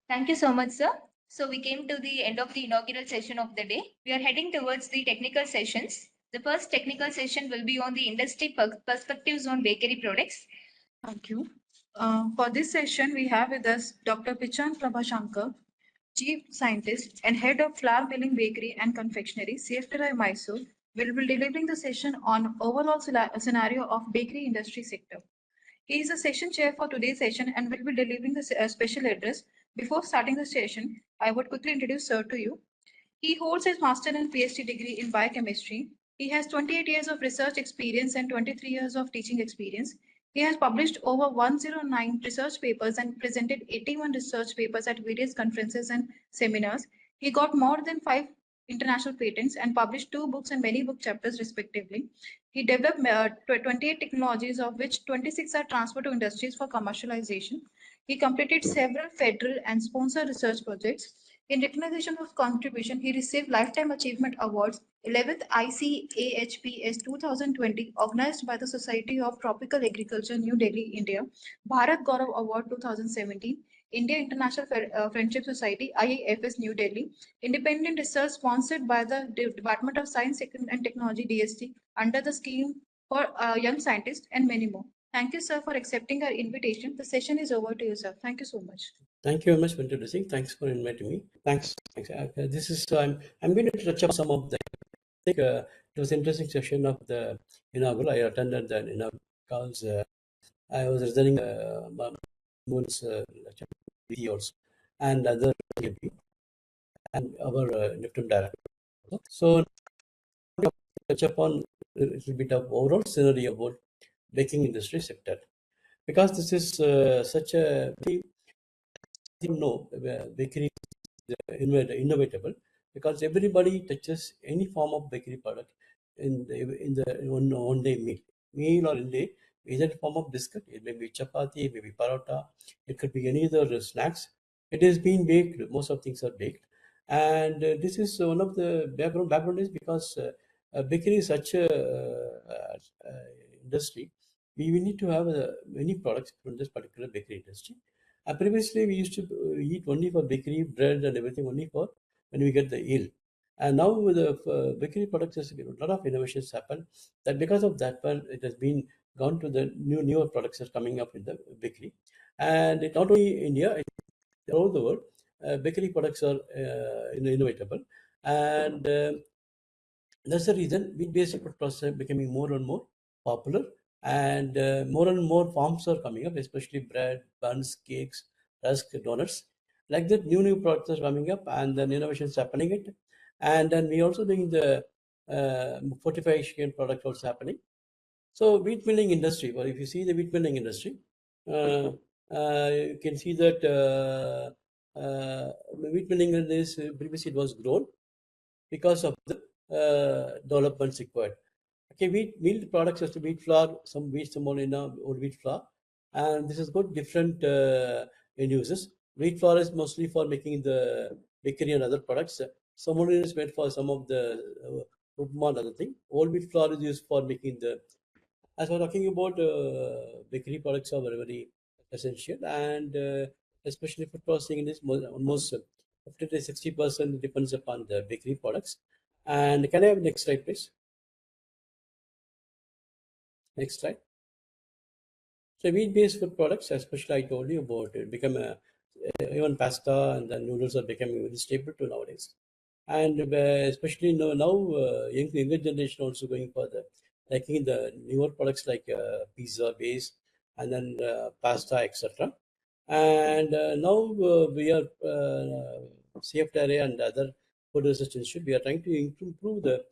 Thank you so much, sir. So we came to the end of the inaugural session of the day. We are heading towards the technical sessions. The first technical session will be on the industry perspectives on bakery products. Thank you. For this session, we have with us Dr. Pichan Prabhashankar, Chief Scientist and Head of Flour Milling Bakery and Confectionery, CFTI Mysore, will be delivering the session on overall scenario of bakery industry sector. He is the session chair for today's session and will be delivering the special address. Before starting the session, I would quickly introduce Sir to you. He holds his master and PhD degree in biochemistry. He has 28 years of research experience and 23 years of teaching experience. He has published over 109 research papers and presented 81 research papers at various conferences and seminars. He got more than 5 international patents and published 2 books and many book chapters respectively. He developed 28 technologies, of which 26 are transferred to industries for commercialization. He completed several federal and sponsored research projects. In recognition of contribution, he received Lifetime Achievement Awards, 11th ICAHPS 2020, organized by the Society of Tropical Agriculture, New Delhi, India, Bharat Gaurav Award 2017, India International Friendship Society, IIFS, New Delhi, independent research sponsored by the Department of Science and Technology, DST, under the scheme for young scientists, and many more. Thank you, sir, for accepting our invitation. The session is over to you, sir. Thank you so much. Thank you very much for introducing. Thanks for inviting me. Thanks. This is I'm going to touch up some of the. I think it was an interesting session of the inaugural. I attended the inaugural calls. I was returning Moon's lecture videos and other MP and our Neptune director. So touch upon a little bit of overall scenario about baking industry sector, because this is such a very bakery is innovatable, because everybody touches any form of bakery product in the one day meal or in day, either form of biscuit, it may be chapati, it may be paratha, it could be any other snacks. It is being baked. Most of things are baked, and this is one of the background is because bakery is such a industry. We need to have many products from this particular bakery industry. Previously, we used to eat only for bakery bread and everything only for when we get the yield. And now with the bakery products, there's a lot of innovations happen. That because of that one, it has been gone to the newer products that are coming up in the bakery. And it not only India, all over the world, bakery products are innovatable. And that's the reason wheat-based food process are becoming more and more popular, and more and more forms are coming up, especially bread, buns, cakes, rusk, donuts. Like that, new products are coming up, and then innovations happening it. And then we also doing the fortification product also happening. So wheat milling industry. Well, if you see the wheat milling industry, uh, you can see that wheat milling industry previously it was grown because of the developments required. Okay, wheat products has to wheat flour, some wheat semolina, old wheat flour, and this has got different end uses. Wheat flour is mostly for making the bakery and other products. Semolina is made for some of the upma and other thing. Old wheat flour is used for making the. As we're talking about bakery products are very, very essential, and especially food processing is almost 50 to 60% depends upon the bakery products. And can I have next slide, please? Next slide. So wheat-based food products, especially I told you about, it become even pasta and then noodles are becoming very staple to nowadays. And especially now younger generation also going for the liking the newer products like pizza base and then pasta, etc. And now we are CFTRA and other food research institute. We are trying to improve the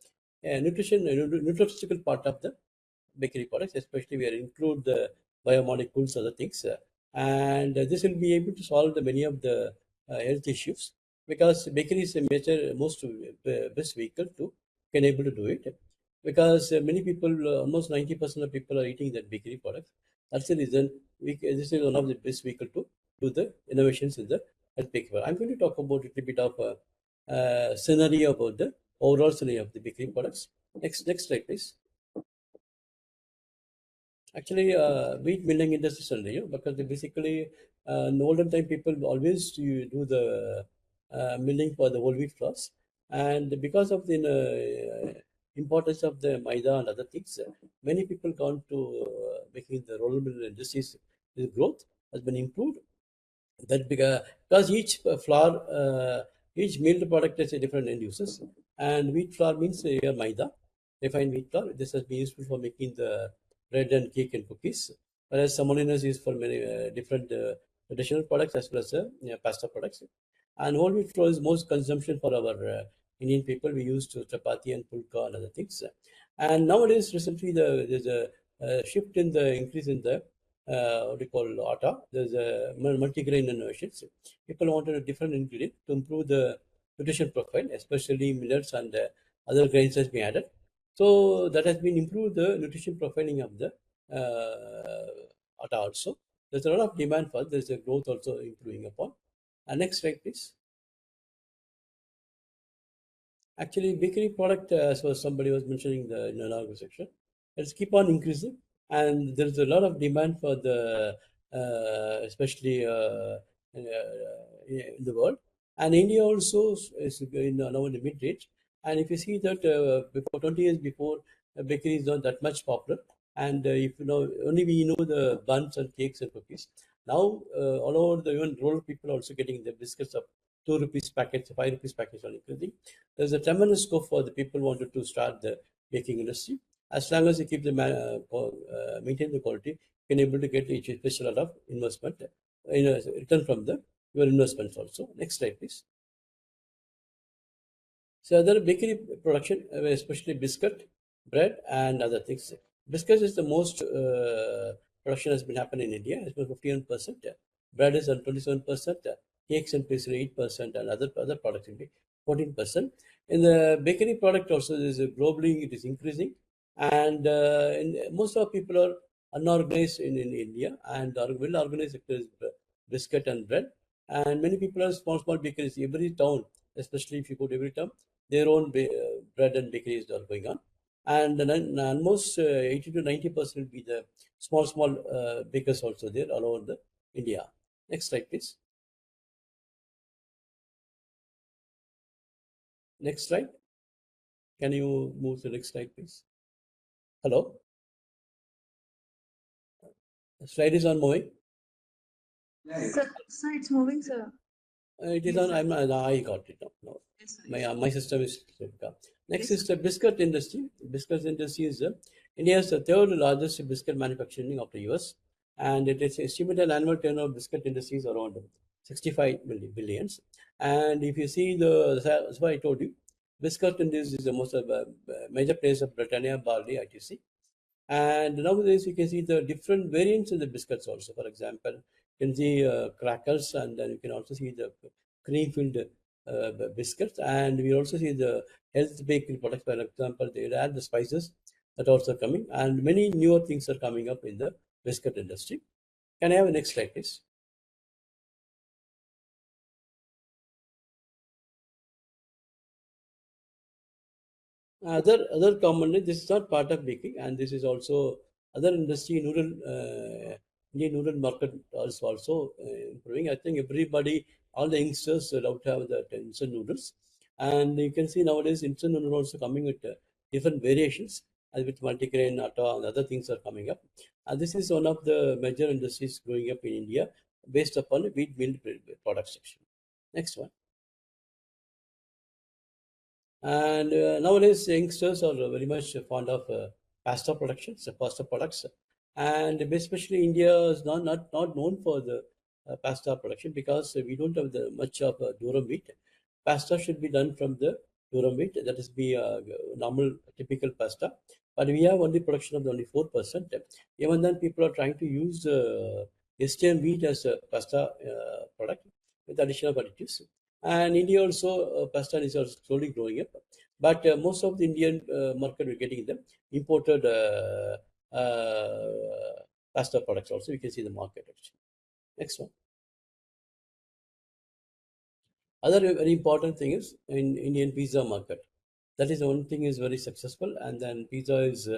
nutraceutical part of the bakery products, especially we are include the biomolecules, other things, and this will be able to solve the many of the health issues, because bakery is a major most best vehicle to can able to do it, because many people, almost 90% of people are eating that bakery products. That's the reason this is one of the best vehicle to do the innovations in the health bakery. I'm going to talk about a little bit of scenario about the overall scenario of the bakery products. Next slide, please. Actually, wheat milling industry is only, because they basically in olden time people always do the milling for the whole wheat flours, and because of the importance of the maida and other things, many people gone to making the roller mill industries. The growth has been improved that because each flour, each milled product has a different end uses, and wheat flour means maida, refined wheat flour. This has been useful for making the bread and cake and cookies, whereas semolina is used for many different traditional products as well as pasta products. And whole wheat flour is most consumption for our Indian people. We use to chapati and pulka and other things. And nowadays, recently, there's a shift in the increase in the what do you call atta. There's a multigrain innovations. People wanted a different ingredient to improve the nutrition profile, especially millets and other grains has been added. So that has been improved the nutrition profiling of the atta also. There's a lot of demand for. There's a growth also improving upon. Next slide, please. Actually, bakery product, as was somebody was mentioning the in another section, it's keep on increasing, and there's a lot of demand for the, especially in the world, and India also is now in the mid range. And if you see that before 20 years before, bakery is not that much popular, and if you know only we know the buns and cakes and cookies. Now all over the even rural people are also getting the biscuits of 2 rupees packets, 5 rupees packets on increasing. There's a tremendous scope for the people wanted to start the baking industry. As long as you keep the maintain the quality, you can able to get each special lot of investment, return from the your investments also. Next slide, please. So other bakery production, especially biscuit, bread, and other things. Biscuits is the most production has been happening in India. It's been 51%. Bread is on 27%. Cakes and pastry 8%, and other products will be 14%. In the bakery product also, is globally it is increasing, and most of people are unorganized in India, and are well organized sector is biscuit and bread, and many people are small bakeries. Every town, especially if you go to every town, their own bread and bakeries are going on, and then almost 80 to 90% will be the small bakers also there all over the India. Next slide, please. Next slide. Can you move to the next slide, please? Hello. The slide is on moving. Sir, it's moving, sir. It is on. I got it now. No. Yes, sir. My system is next Yes, is the biscuit industry. Biscuit industry is India's the third largest biscuit manufacturing after US, and it is estimated annual turnover of biscuit industry is around 65 billions. And if you see that's why I told you, biscuit industry is the most of major place of Britannia, barley, etc. And nowadays you can see the different variants in the biscuits also. For example, you can see crackers, and then you can also see the cream filled biscuits, and we also see the health bakery products. For example, they add the spices that also coming, and many newer things are coming up in the biscuit industry. Can I have the next slide, please? Other commonly, this is not part of baking, and this is also other industry noodle. Indian noodle market is also improving. I think everybody, all the youngsters love to have the instant noodles, and you can see nowadays instant noodle also coming with different variations, with multigrain, atta, and other things are coming up. And this is one of the major industries growing up in India based upon wheat milled product section. Next one. And nowadays, youngsters are very much fond of pasta productions, pasta products, and especially India is not known for the pasta production because we don't have the much of durum wheat. Pasta should be done from the durum wheat, that is be normal typical pasta, but we have only production of only 4%. Even then, people are trying to use Eastern wheat as a pasta product with additional additives. And India also, pasta is also slowly growing up. But most of the Indian market, we're getting the imported pasta products also. You can see the market actually. Next one. Other very important thing is in Indian pizza market. That is the one thing is very successful, and then pizza is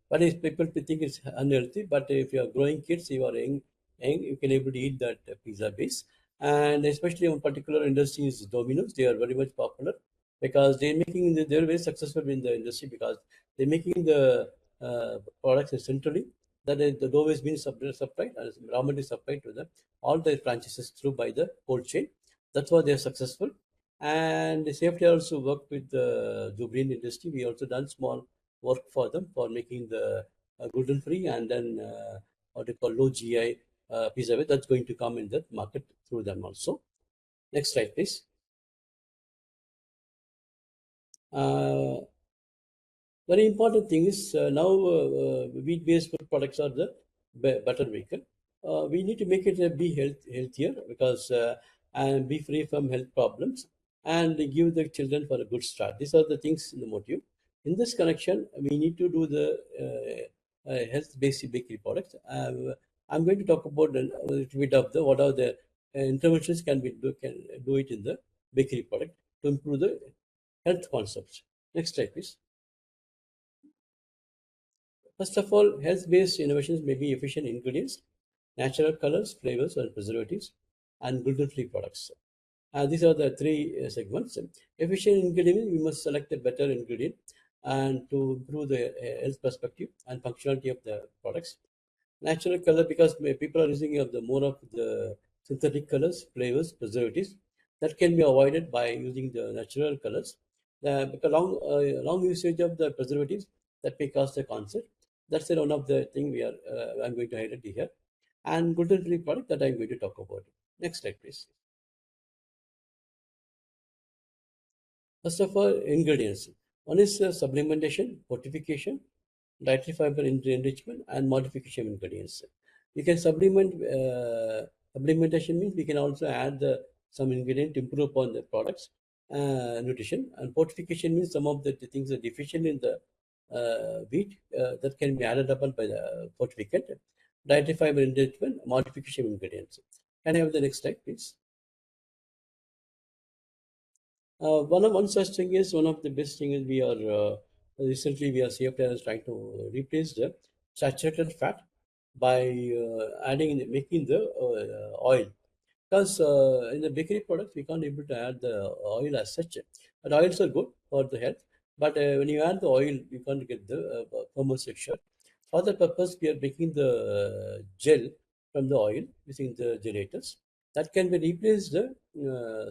But if people think it's unhealthy, but if you are growing kids, you are young, you can able to eat that pizza base. And especially one particular industry is Domino's. They are very much popular because they're very successful in the industry because they're making the products centrally. That is, the dough is being supplied and raw material is supplied to them. All the franchises through by the cold chain. That's why they are successful. And safety also worked with the Jubilant industry. We also done small work for them for making the gluten free and then what they call low GI pizza that's going to come in the market through them also. Next slide, please. Uh, Very important thing is now wheat-based food products are the better vehicle. We need to make it healthier because and be free from health problems and give the children for a good start. These are the things in the motive. In this connection, we need to do the health-based bakery products. I'm going to talk about a little bit of the what are the interventions can do it in the bakery product to improve the health concepts. Next slide, please. First of all, health-based innovations may be efficient ingredients, natural colors, flavors, and preservatives, and gluten-free products. These are the three segments. Efficient ingredient, we must select a better ingredient and to improve the health perspective and functionality of the products. Natural color, because people are using of the more of the synthetic colors, flavors, preservatives that can be avoided by using the natural colors. Because long usage of the preservatives that may cause the cancer. That's one of the thing we are. I'm going to highlight here, and gluten-free product that I'm going to talk about. Next slide, please. First of all, ingredients. One is supplementation, fortification, dietary fiber enrichment, and modification ingredients. You can supplement. Supplementation means we can also add some ingredient to improve upon the products nutrition. And fortification means some of the things are deficient in the wheat that can be added upon by the fortificant. Dietary fiber enrichment, modification ingredients. Can I have the next slide, please? One such thing is one of the best thing is we are recently we are CFTR is trying to replace the saturated fat by adding making the oil because in the bakery products we can't able to add the oil as such. But oils are good for the health, but when you add the oil you can't get the thermal texture. For the purpose we are making the gel from the oil using the generators that can be replaced the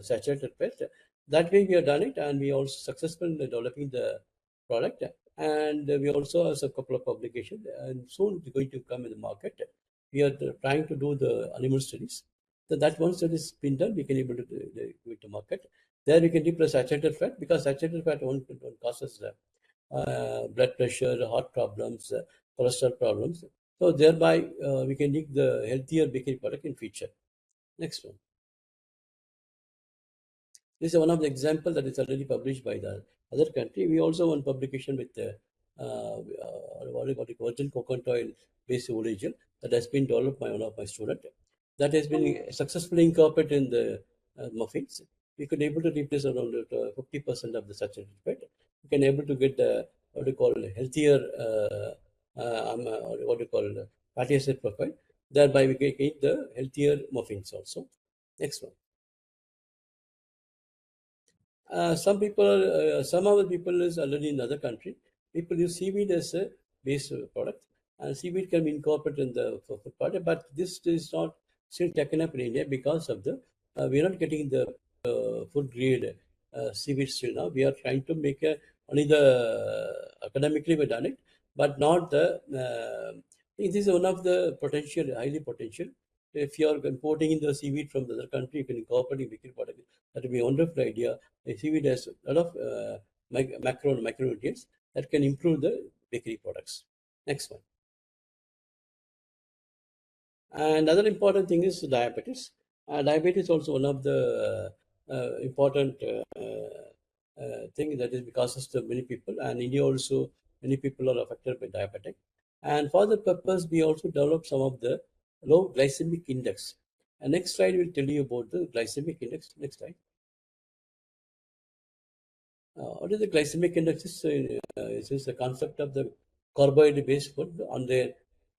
saturated fat. That way we have done it, and we also successful in developing the product. And we also have a couple of publications, and soon it's going to come in the market. We are trying to do the animal studies. So that once that is been done, we can able to do it to market. There we can replace saturated fat because saturated fat won't causes blood pressure, heart problems, cholesterol problems. So thereby we can make the healthier bakery product in future. Next one. This is one of the example that is already published by the other country. We also one publication with what do you call it, virgin coconut oil based origin that has been developed by one of my students. That has been successfully incorporated in the muffins. We could able to replace around 50% of the saturated fat. We can able to get what do you call healthier what do you call fatty acid profile. Thereby we can get the healthier muffins also. Next one. Some of the people is already in other country. People use seaweed as a base product, and seaweed can be incorporated in the food product. But this is not still taken up in India because of the we are not getting the food grade seaweed still now. We are trying to make only the academically we done it, but not the. This is one of the potential, highly potential. If you are importing in the seaweed from the other country, you can incorporate in bakery product. That would be a wonderful idea. The seaweed has a lot of macro and micronutrients that can improve the bakery products. Next one. And another important thing is diabetes. Diabetes is also one of the important thing that is because of many people, and India also many people are affected by diabetic. And for the purpose, we also develop some of the low glycemic index. And next slide will tell you about the glycemic index. Next slide. What is the glycemic index? Is the concept of the carbohydrate-based food on their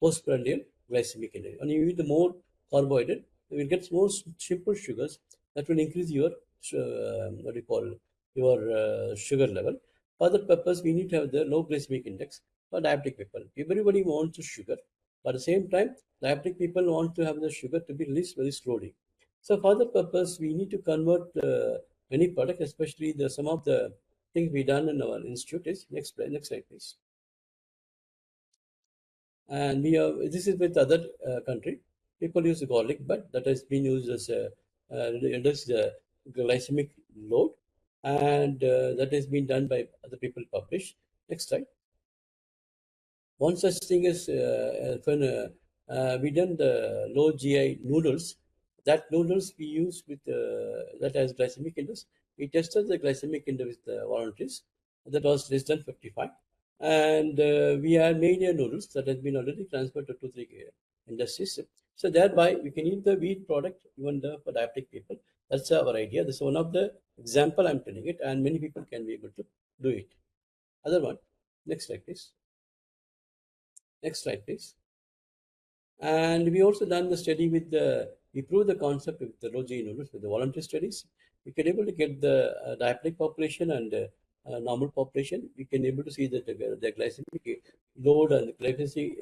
postprandial glycemic index. And you eat the more carbohydrate, you will get more simple sugars that will increase your what do you call your sugar level. For that purpose, we need to have the low glycemic index for diabetic people. Everybody wants sugar, but at the same time, diabetic people want to have the sugar to be released very slowly. So for that purpose, we need to convert many products, especially the some of the things we done in our institute is next slide, please. And we have this is with other country. People use garlic, but that has been used as a reduce the glycemic load, and that has been done by other people published. Next slide. One such thing is when we done the low GI noodles. That noodles we use with that has glycemic index. We tested the glycemic index with the volunteers. That was less than 55, and we had made a noodles that has been already transferred to 2-3 industries. So thereby we can eat the wheat product even the for diabetic people. That's our idea. This is one of the example I'm telling it, and many people can be able to do it. Other one, next slide, please. Next slide, please. And we also done the study with the, we proved the concept with the low GI noodles with the voluntary studies. We can able to get the diabetic population and normal population. We can able to see that the glycemic load and the glycemic,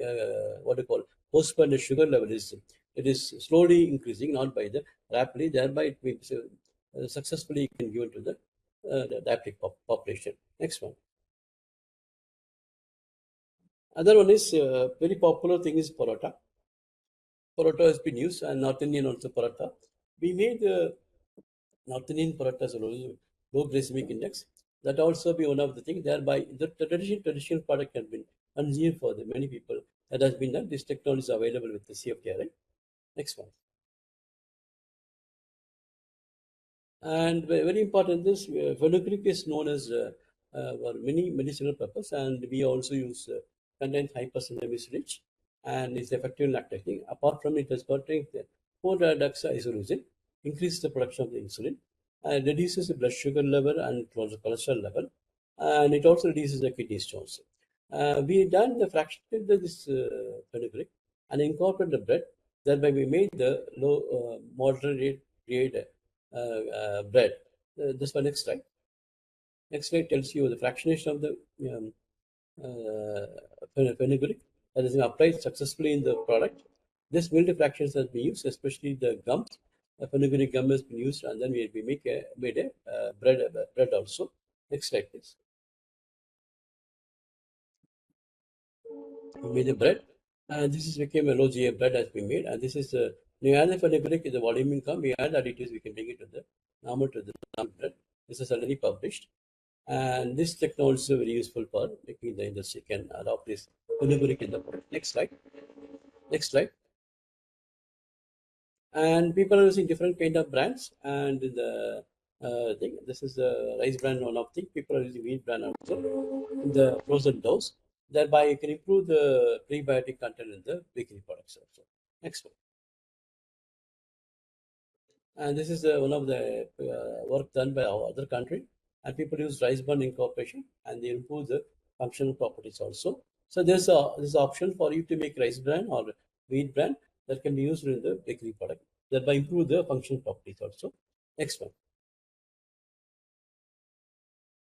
what do you call, post-prandial sugar level is, it is slowly increasing, not by the rapidly, thereby it means successfully can given to the diabetic population. Next one. Other one is very popular thing is paratha. Paratha has been used, and North Indian also paratha. We made North Indian paratha as a low glycemic index. That also be one of the things. Thereby, the traditional product has been consumed for the many people. That has been done. This technology is available with the CFTRI. Next one. And very important, this fenugreek is known as for many medicinal purpose, and we also use contains high percent mucilage and is effective in lactating. Apart from it, has contains the 4-hydroxyisoleucine, increases the production of the insulin, and reduces the blood sugar level and cholesterol level, and it also reduces the kidney stones. We done the fractionated this fenugreek and incorporated the bread. Thereby, we made the low moderate grade bread. This one, next slide. Next slide tells you the fractionation of the fenugreek that has been applied successfully in the product. This milled fractions has been used, especially the gum. The fenugreek gum has been used, and then we made a bread also. Next slide, please. We made the bread, and this is became a low GI bread has been made, and this is you add the fenugreek is the volume income. We add additives, we can bring it to the normal bread. This is already published, and this technology is very useful for making the industry can adopt this fenugreek in the product. Next slide. Next slide. And people are using different kind of brands, and the thing this is the rice brand one of thing. People are using wheat brand also in the frozen doughs. Thereby, you can improve the prebiotic content in the bakery products also. Next one. And this is one of the work done by our other country, and people use rice bran incorporation, and they improve the functional properties also. So there's this option for you to make rice bran or wheat bran that can be used in the bakery product, thereby improve the functional properties also. Next one.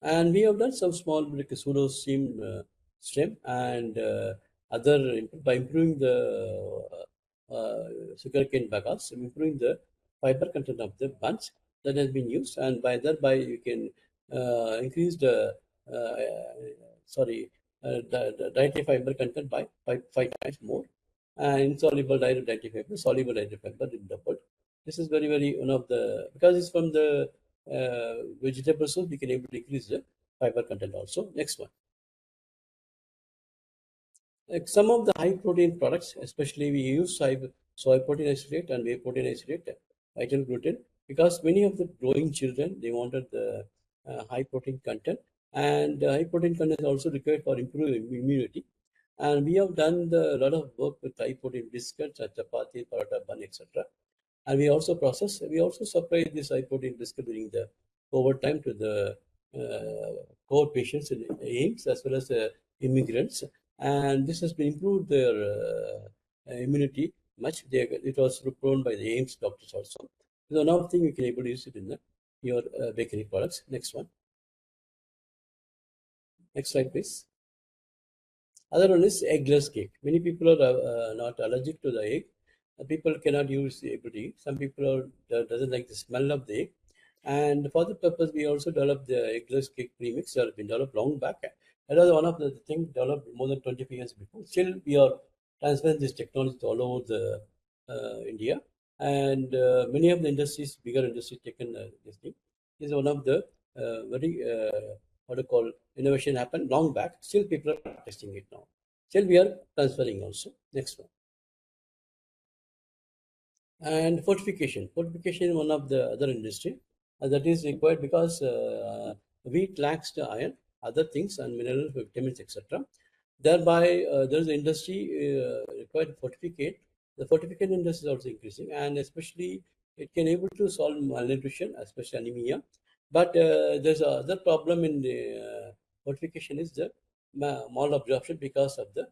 And we have done some small like pseudo stem and other by improving the sugarcane bagasse, improving the fiber content of the buns that has been used, and by thereby you can increase the sorry the dietary fiber content by five times more, and insoluble dietary fiber, soluble dietary fiber in doubled. This is very one of the because it's from the vegetable source we can able to increase the fiber content also. Next one. Like some of the high protein products, especially we use soy protein isolate and whey protein isolate, vital gluten, because many of the growing children they wanted the high protein content, and high protein content is also required for improving immunity. And we have done a lot of work with high protein biscuits, chapati, paratha, bun, etc. And we also supply this high protein biscuit during the over time to the core patients in AIMS as well as immigrants. and this has been improved their immunity much. It was proven by the AIMS doctors also. So another thing you can able to use it in your bakery products. Next one. Next slide, please. Other one is eggless cake. Many people are not allergic to the egg. People cannot use the egg to eat. Some people doesn't like the smell of the egg. And for the purpose, we also developed the eggless cake premix that has been developed long back. That was one of the things developed more than 25 years before. Still, we are transferring this technology to all over the India. And many of the industries, bigger industries, taken this thing. This is one of the very what to call innovation happened long back. Still, people are testing it now. Still, we are transferring also. Next one. And fortification. Fortification is one of the other industry that is required because wheat lacks the iron, other things, and minerals, vitamins, etc. Thereby, there is industry required fortificate. The fortification industry is also increasing, and especially it can able to solve malnutrition, especially anemia. But there's another problem in the fortification is the malabsorption because of the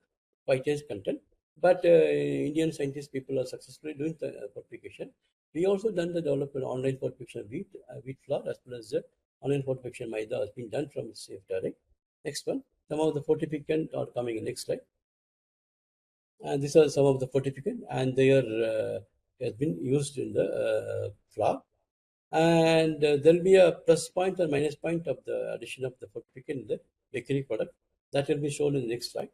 phytate content. But Indian scientists people are successfully doing the fortification. We also done the development online fortification of wheat flour as well as the online fortification maida has been done from safe direct. Next one. Some of the fortificant are coming in next slide. And these are some of the fortificant, and they are has been used in the flour. And there will be a plus point and minus point of the addition of the fortificant in the bakery product. That will be shown in the next slide.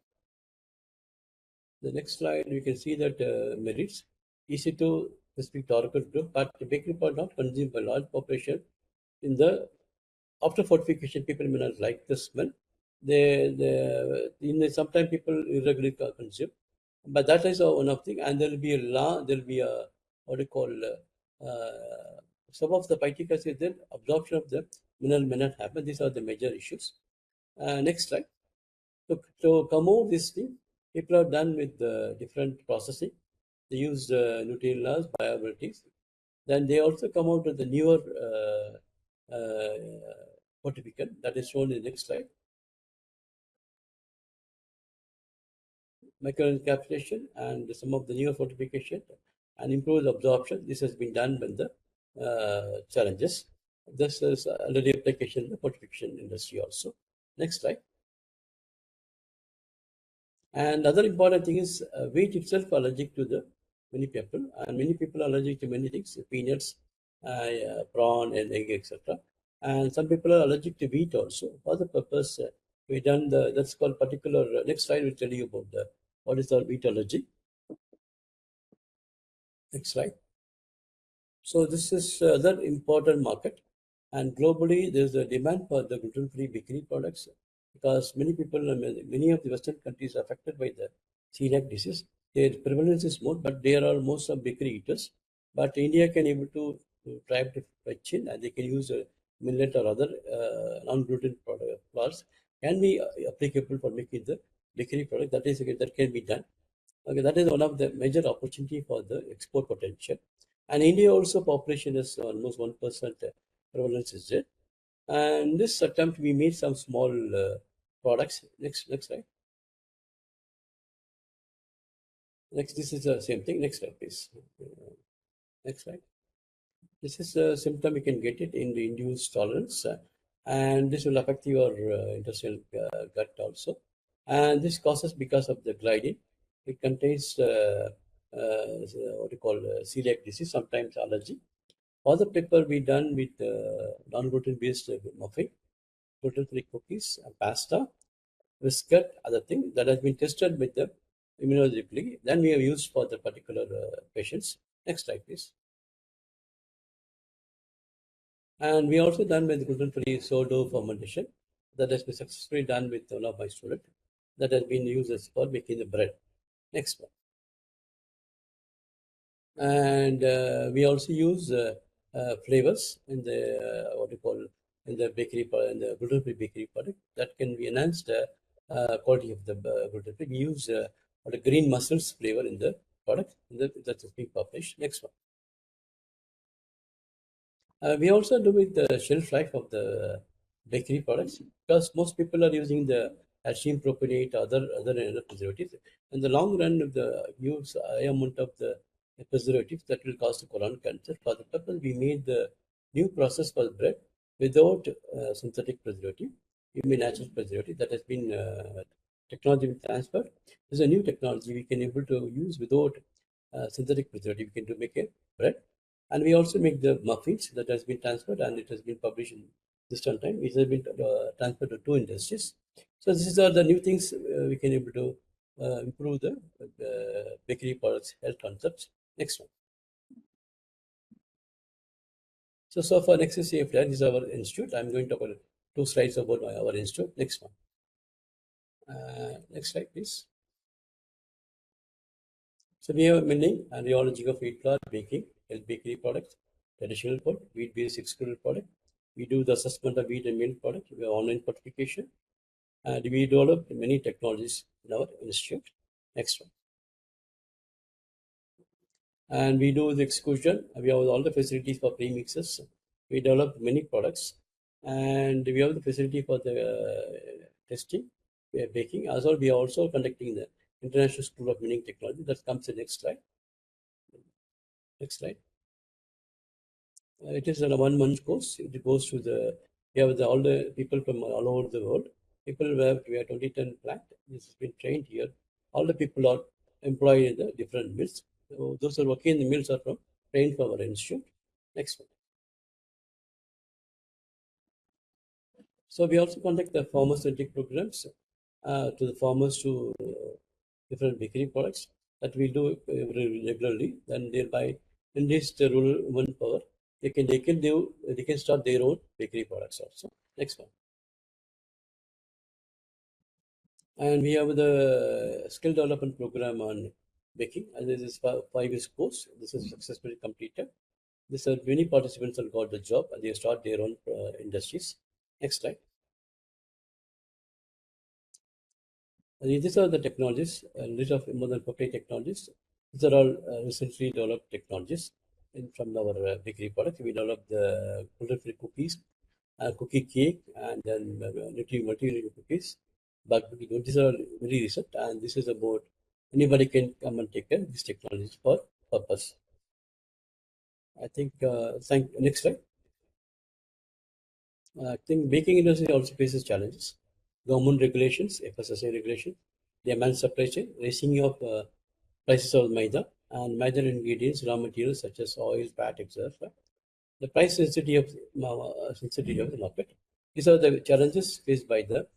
The next slide, we can see that merits easy to specific target group, but the bakery product not consumed by large population. In the after fortification, people may not like the smell. Sometimes people irregularly consume, but that is one of thing. And there will be a law. There will be a what do you call some of the phytic acid. Then absorption of the mineral may not happen. These are the major issues. Next slide. To come out this thing, people are done with different processing. They use Nutella's bioabilities. Then they also come out with the newer fortificant that is shown in the next slide. Microencapsulation and some of the newer fortification and improved absorption. This has been done with the challenges. This is already application in the fortification industry also. Next slide. And other important thing is wheat itself allergic to the many people, and many people are allergic to many things, peanuts, prawn, and egg, etc. And some people are allergic to wheat also. For the purpose, we done the that's called particular. Next slide will tell you about the what is our wheat allergy. Next slide. So this is other important market, and globally there is a demand for the gluten-free bakery products because many people, many of the Western countries are affected by the celiac disease. Their prevalence is more, but there are most of bakery eaters. But India can able to try to fetch in, and they can use millet or other non-gluten product flours can be applicable for making the bakery product. That can be done. Okay, that is one of the major opportunity for the export potential. And India also population is almost 1% prevalence is there. And this attempt we made some small products. Next slide. Next, this is the same thing. Next slide, please. Next slide. This is a symptom you can get it in the induced tolerance, and this will affect your intestinal gut also. And this causes because of the gliadin. It contains what you call celiac disease, sometimes allergy. All the paper we done with non-gluten based muffin, gluten-free cookies, pasta, biscuit, other thing that has been tested with the immunologically. Then we have used for the particular patients. Next slide, please. And we also done with gluten-free sourdough fermentation that has been successfully done with one of my students that has been used as for making the bread. Next one. And we also use flavors in the what you call in the bakery in the gluten-free bakery product that can be enhanced quality of the gluten-free. We use what a green mussels flavor in the product that is being published. Next one. We also do with the shelf life of the bakery products because most people are using the calcium propionate, other preservatives. In the long run, if the use high amount of the preservatives, that will cause the colon cancer. For the purpose, we made the new process for bread without synthetic preservative, even natural preservative. That has been technology been transferred. This is a new technology we can able to use without synthetic preservative. We can do make a bread, and we also make the muffins that has been transferred, and it has been published in this time. It has been transferred to two industries. So these are the new things we can able to improve the bakery products health concepts. Next one. So for next is CFDR, this is our institute. I'm going to cover two slides about our institute. Next one. Next slide, please. So we have milling and rheology of wheat flour, baking, health bakery products, traditional food, wheat-based excluded product. We do the assessment of wheat and milk product. We have online certification, and we develop many technologies in our institute. Next one. And we do the execution. We have all the facilities for premixes. We develop many products, and we have the facility for the testing, baking. As well, we are also conducting the International School of Milling Technology. That comes in next slide. Next slide. It is a 1 month course. It goes to the we have all the people from all over the world. People we have 2010 plant. This has been trained here. All the people are employed in the different mills. So those who are working in the mills are from trained from our institute. Next one. So we also conduct the farmer-centric programs to the farmers to different bakery products that we do regularly. Then thereby enrich the rural women power. They can start their own bakery products also. Next one. And we have the skill development program on baking, and this is 5 years course. This is successfully completed. This many participants have got the job and they start their own industries. Next slide. And these are the technologies, list of more than 50 technologies. These are all recently developed technologies from our bakery products. We developed the gluten-free cookies, cookie cake, and then multi cookies. But these are very recent, and this is about anybody can come and take these technologies for purpose. I think. Next slide. I think baking industry also faces challenges. Government regulations, FSSAI regulation, demand supply chain, raising of prices of maida and major ingredients, raw materials such as oil, fat, etc. The price sensitivity of the market. These are the challenges faced by the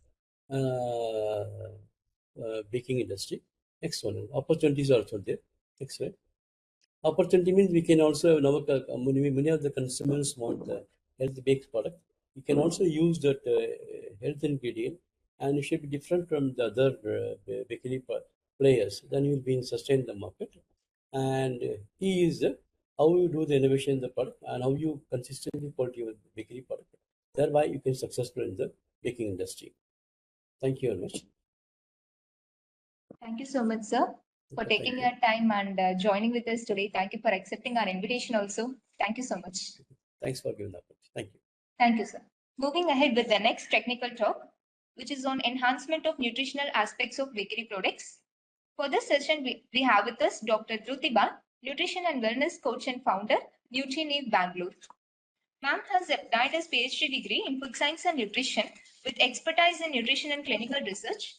baking industry. Next one. Opportunities are also there. Next one. Opportunity means we can also now many of the consumers want the healthy baked product. We can also use that health ingredient, and it should be different from the other bakery players. Then you will be in sustain the market. And key is how you do the innovation in the product and how you consistently quality your bakery product. Thereby, you can successful in the baking industry. Thank you very much. Thank you so much, sir, for Okay, taking thank your time and joining with us today. Thank you for accepting our invitation also. Thank you so much. Thanks for giving the opportunity. Thank you. Thank you, sir. Moving ahead with the next technical talk, which is on enhancement of nutritional aspects of bakery products. For this session, we have with us Dr. Dhrutiba, Nutrition and Wellness Coach and Founder, NutriNev Bangalore. Ma'am has obtained his PhD degree in Food Science and Nutrition with expertise in nutrition and clinical research.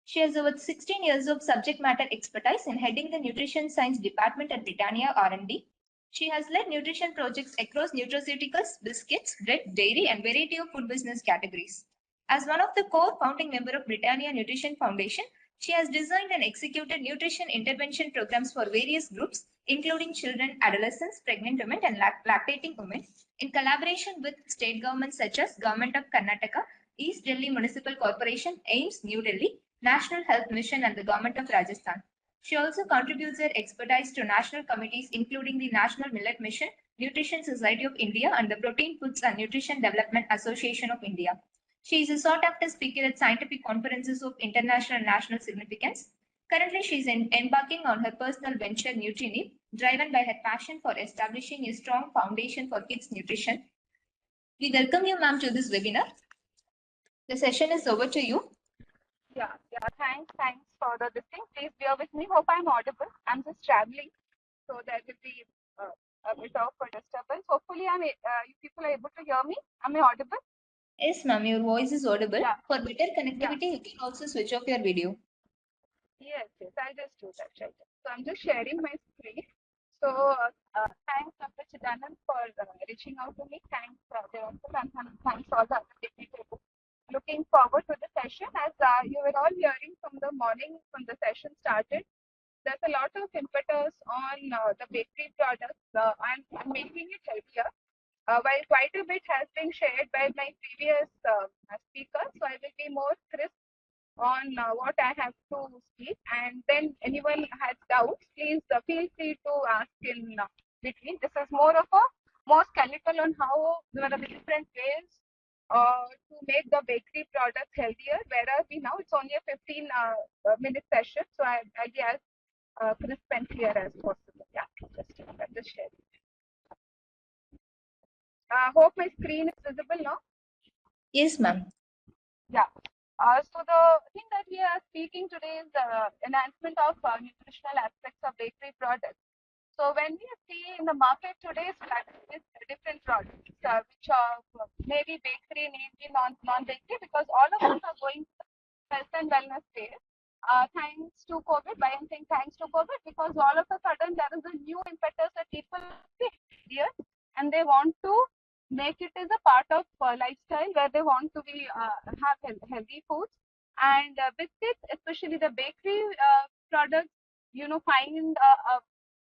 She has over 16 years of subject matter expertise in heading the Nutrition Science Department at Britannia R&D. She has led nutrition projects across nutraceuticals, biscuits, bread, dairy, and variety of food business categories. As one of the core founding member of Britannia Nutrition Foundation, she has designed and executed nutrition intervention programs for various groups, including children, adolescents, pregnant women, and lactating women, in collaboration with state governments such as Government of Karnataka, East Delhi Municipal Corporation, AIMS, New Delhi, National Health Mission, and the Government of Rajasthan. She also contributes her expertise to national committees including the National Millet Mission, Nutrition Society of India, and the Protein Foods and Nutrition Development Association of India. She is a sought-after speaker at scientific conferences of international and national significance. Currently, she is embarking on her personal venture, NutriNev, driven by her passion for establishing a strong foundation for kids' nutrition. We welcome you, ma'am, to this webinar. The session is over to you. Thanks for the this thing. Please bear with me. Hope I'm audible. I'm just traveling, so there will be a bit of a disturbance. Hopefully, you people are able to hear me. Am I audible? Yes, ma'am, your voice is audible. Yeah, For better yeah. connectivity, you can also switch off your video. Yes. I'll just do that right. So I'm just sharing my screen. So thanks, Dr. Chidanand, for reaching out to me. Thanks, Devanshu, and thanks all the other dignitaries. Looking forward to the session. As you were all hearing from the morning when the session started, there's a lot of impetus on the bakery products and making it healthier. While quite a bit has been shared by my previous speaker, so I will be more crisp on what I have to speak. And then anyone has doubts, please feel free to ask in between. This is more skeletal on how there are the different ways to make the bakery products healthier. Whereas we now it's only a 15 minute session, so I'll be as crisp and clear as possible. Yeah, just share. Hope my screen is visible now. Yes, ma'am. Yeah. So the thing that we are speaking today is the enhancement of nutritional aspects of bakery products. So when we see in the market today's is different products, which are maybe bakery, maybe non-bakery, because all of us are going to health and wellness space. Thanks to COVID, why I'm saying thanks to COVID, because all of a sudden there is a new impetus that people see here and they want to make it as a part of lifestyle where they want to be have healthy foods and biscuits, especially the bakery products. Find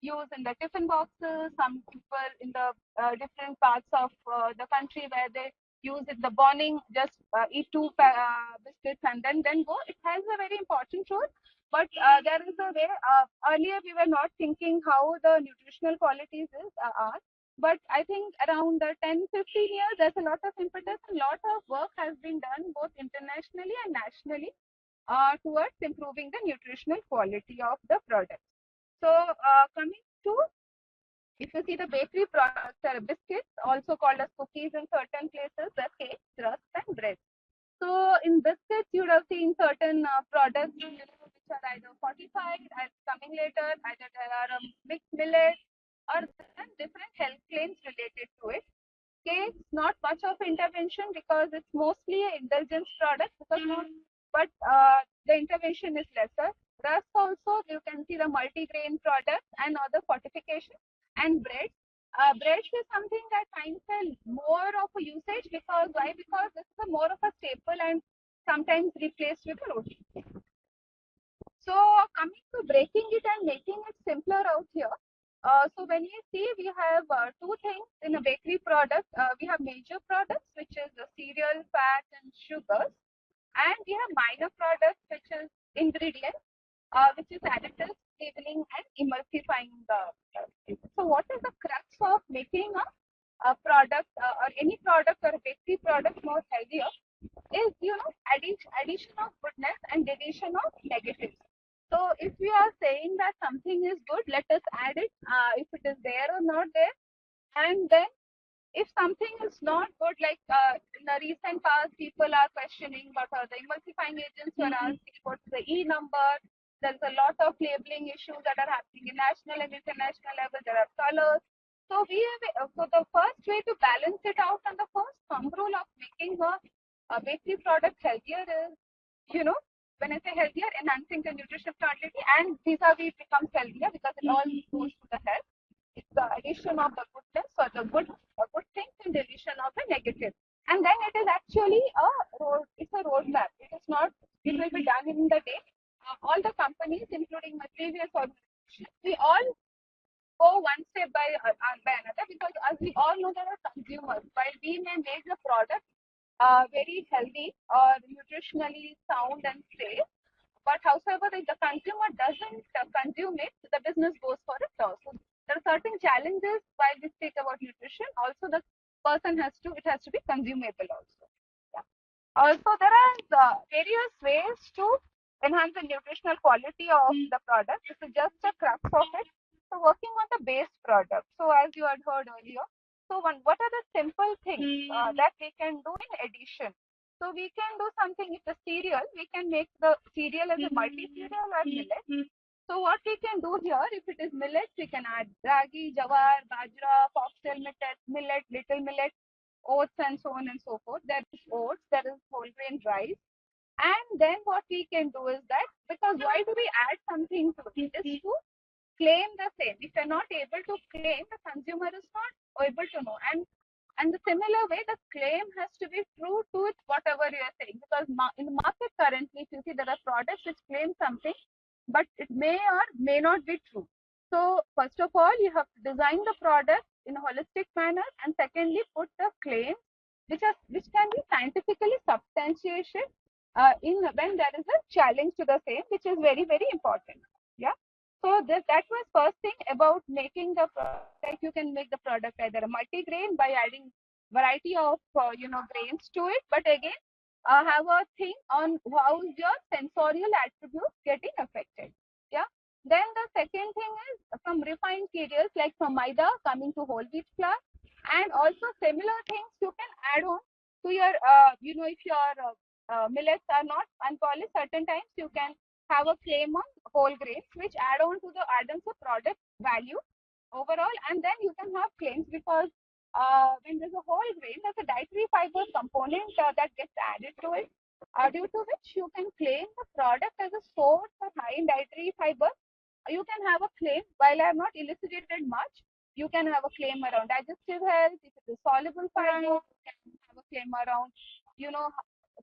use in the tiffin boxes. Some people in the different parts of the country where they use it the morning, just eat two biscuits and then go. It has a very important role. But there is a way. Earlier, we were not thinking how the nutritional qualities are. But I think around 10, 15 years, there's a lot of impetus. A lot of work has been done both internationally and nationally towards improving the nutritional quality of the product. So coming to, if you see the bakery products are biscuits, also called as cookies in certain places, the cakes, rusk and bread. So in biscuits, you would have seen certain products which are either fortified and coming later, either there are mixed millet or different health claims related to it. Cakes, not much of intervention because it's mostly an indulgence product because not, but the intervention is lesser. Rusk also, you can see the multi-grain products and other fortification and bread. Bread is something that finds a more of a usage because why? Because this is a more of a staple and sometimes replaced with roti. So coming to breaking it and making it simpler out here. So when you see, we have two things in a bakery product. We have major products, which is the cereal, fat, and sugars, and we have minor products, which is ingredients, which is additives, flavoring, and emulsifying the. So what is the crux of making a product or any product or a bakery product more healthier? Is addition of goodness and deletion of negatives. So if we are saying that something is good, let us add it if it is there or not there, and then if something is not good, like in the recent past, people are questioning what are the emulsifying agents, were asking what's the E number. There's a lot of labeling issues that are happening in national and international level. There are colors. So so the first way to balance it out and the first thumb rule of making a bakery product healthier is, when I say healthier, enhancing the nutritional quality and vis-a-vis becomes healthier because it all goes to the health. It's the addition of the goodness or the good things and deletion of the negative. And then it is actually it's a roadmap. It is not, it will be done in the day. All the companies, including my previous organization, we all go one step by another because as we all know there are consumers. While we may make the product very healthy or nutritionally sound and safe, but however, if the consumer doesn't consume it, the business goes for a loss. So there are certain challenges while we speak about nutrition. Also, the person it has to be consumable also. Yeah. Also, there are various ways to enhance the nutritional quality of the product. This is just a crux of it. So, working on the base product. So, as you had heard earlier, so what are the simple things that we can do in addition? So we can do something. If the cereal, we can make the cereal as a multi-cereal or millet. So what we can do here, if it is millet, we can add ragi, jawar, bajra, foxtail millet, little millet, oats, and so on and so forth. There is oats, there is whole grain rice. And then what we can do is that, because why do we add something to it? Is to claim the same. If you're not able to claim, the consumer is not able to know. And the similar way, the claim has to be true to it, whatever you are saying. Because in the market currently, if you see, there are products which claim something, but it may or may not be true. So first of all, you have to design the product in a holistic manner, and secondly, put the claims which can be scientifically substantiated in when there is a challenge to the same, which is very, very important. Yeah. So that was first thing about making the product. Like, you can make the product either a multi-grain by adding variety of grains to it, but again, have a thing on how is your sensorial attributes getting affected. Yeah. Then the second thing is from refined cereals, like from maida coming to whole wheat flour, and also similar things you can add on to your if your millets are not unpolished, certain times you can have a claim on whole grains, which add on to the items of product value overall, and then you can have claims because when there's a whole grain, there's a dietary fiber component that gets added to it, due to which you can claim the product as a source of high in dietary fiber. You can have a claim, while I have not elucidated much, you can have a claim around digestive health. If it is soluble fiber, you can have a claim around,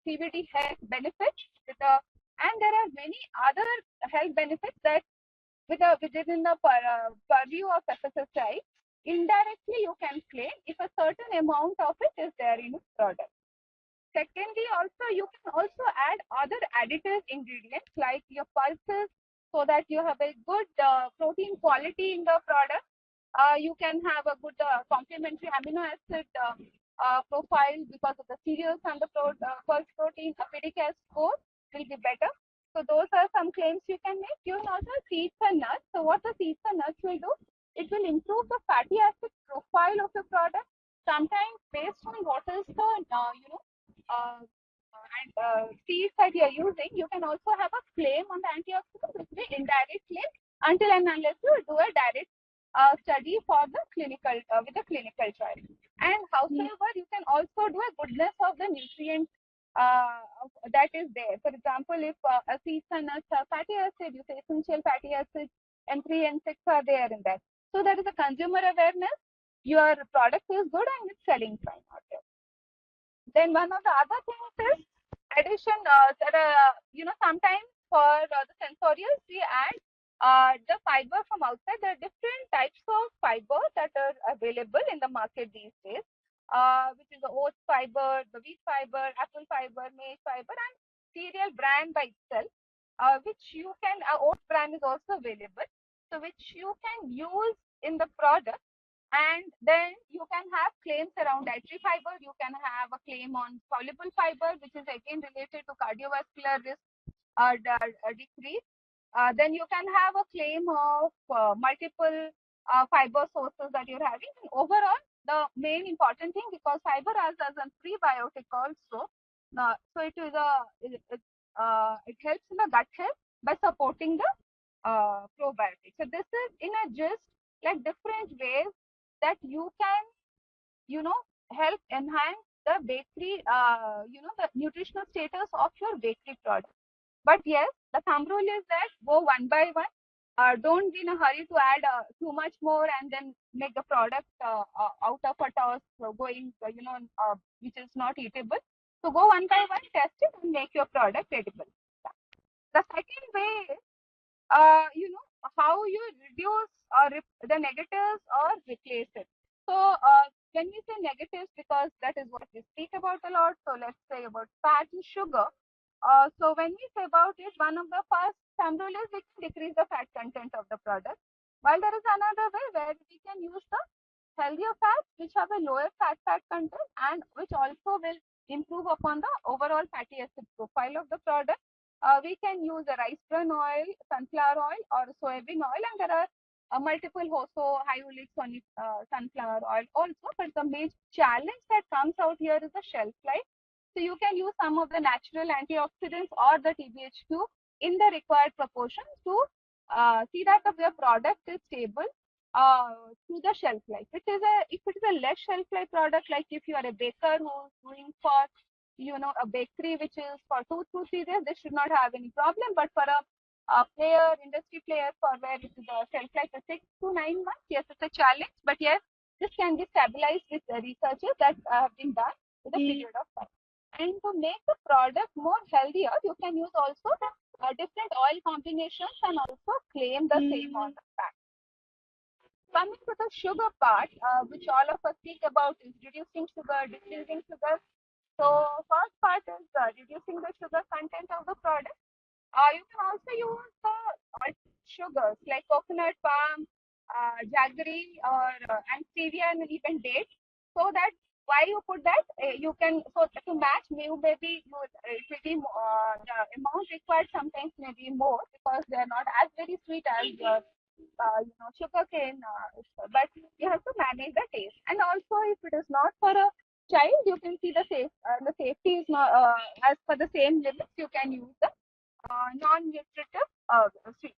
CVD health benefits and there are many other health benefits that within the purview of FSSI, indirectly you can claim if a certain amount of it is there in a product. Secondly, also you can also add other additive ingredients like your pulses, so that you have a good protein quality in the product. You can have a good complementary amino acid profile because of the cereals and the pulse protein. Acidic acid score will be better. So those are some claims you can make. You can also seeds and nuts. So what the seeds and nuts will do? It will improve the fatty acid profile of the product. Sometimes based on what is the seeds that you are using, you can also have a claim on the antioxidant, which will be indirect claim until and unless you do a direct study for the clinical with the clinical trial. And however, you can also do a goodness of the nutrient that is there. For example, if a seeds and nuts have fatty acid, you say essential fatty acids M3 and 6 are there in that. So that is a consumer awareness. Your product is good and it's selling fine out there. Then one of the other things is addition that sometimes for the sensorials we add the fiber from outside. There are different types of fiber that are available in the market these days, which is the oat fiber, the wheat fiber, apple fiber, maize fiber, and cereal bran by itself, which you can oat bran is also available, so which you can use in the product. And then you can have claims around dietary fiber. You can have a claim on soluble fiber, which is again related to cardiovascular risk decrease. Then you can have a claim of multiple fiber sources that you're having. And overall, the main important thing, because fiber as a prebiotic also, so it is it helps in the gut health by supporting the probiotics. So this is in a gist, like different ways that you can, help enhance the bakery, the nutritional status of your bakery product. But yes, the thumb rule is that go one by one. Don't be in a hurry to add too much more and then make the product out of a toss, going, which is not eatable. So go one by one, test it, and make your product edible. The second way is how you reduce the negatives or replace it. So when we say negatives, because that is what we speak about a lot, so let's say about fat and sugar. So when we say about it, one of the first thumb rule is we can decrease the fat content of the product, while there is another way where we can use the healthier fats which have a lower fat content and which also will improve upon the overall fatty acid profile of the product. We can use a rice bran oil, sunflower oil, or soybean oil, and there are multiple also hyolic sunflower oil also. But the major challenge that comes out here is the shelf life. So you can use some of the natural antioxidants or the TBHQ in the required proportion to see that your product is stable through the shelf life. If it is a less shelf life product, like if you are a baker who's doing for a bakery which is for 2 to 3 days, this should not have any problem. But for a player, industry player, for where it is a shelf life is 6 to 9 months, yes, it's a challenge. But yes, this can be stabilized with the researches that have been done with a period of time. And to make the product more healthier, you can use also different oil combinations and also claim the same on the pack. Coming to the sugar part, which all of us speak about, is reducing sugar, decreasing sugar. So first part is reducing the sugar content of the product. You can also use the sugars like coconut, palm, jaggery, or and stevia, and even dates. So that why you put that, you can, so to match, maybe you it will be the amount required sometimes may be more because they are not as very sweet as your sugar cane, but you have to manage the taste. And also, if it is not for a child, you can see the safety is not as per the same limits. You can use the non-nutritive sweet.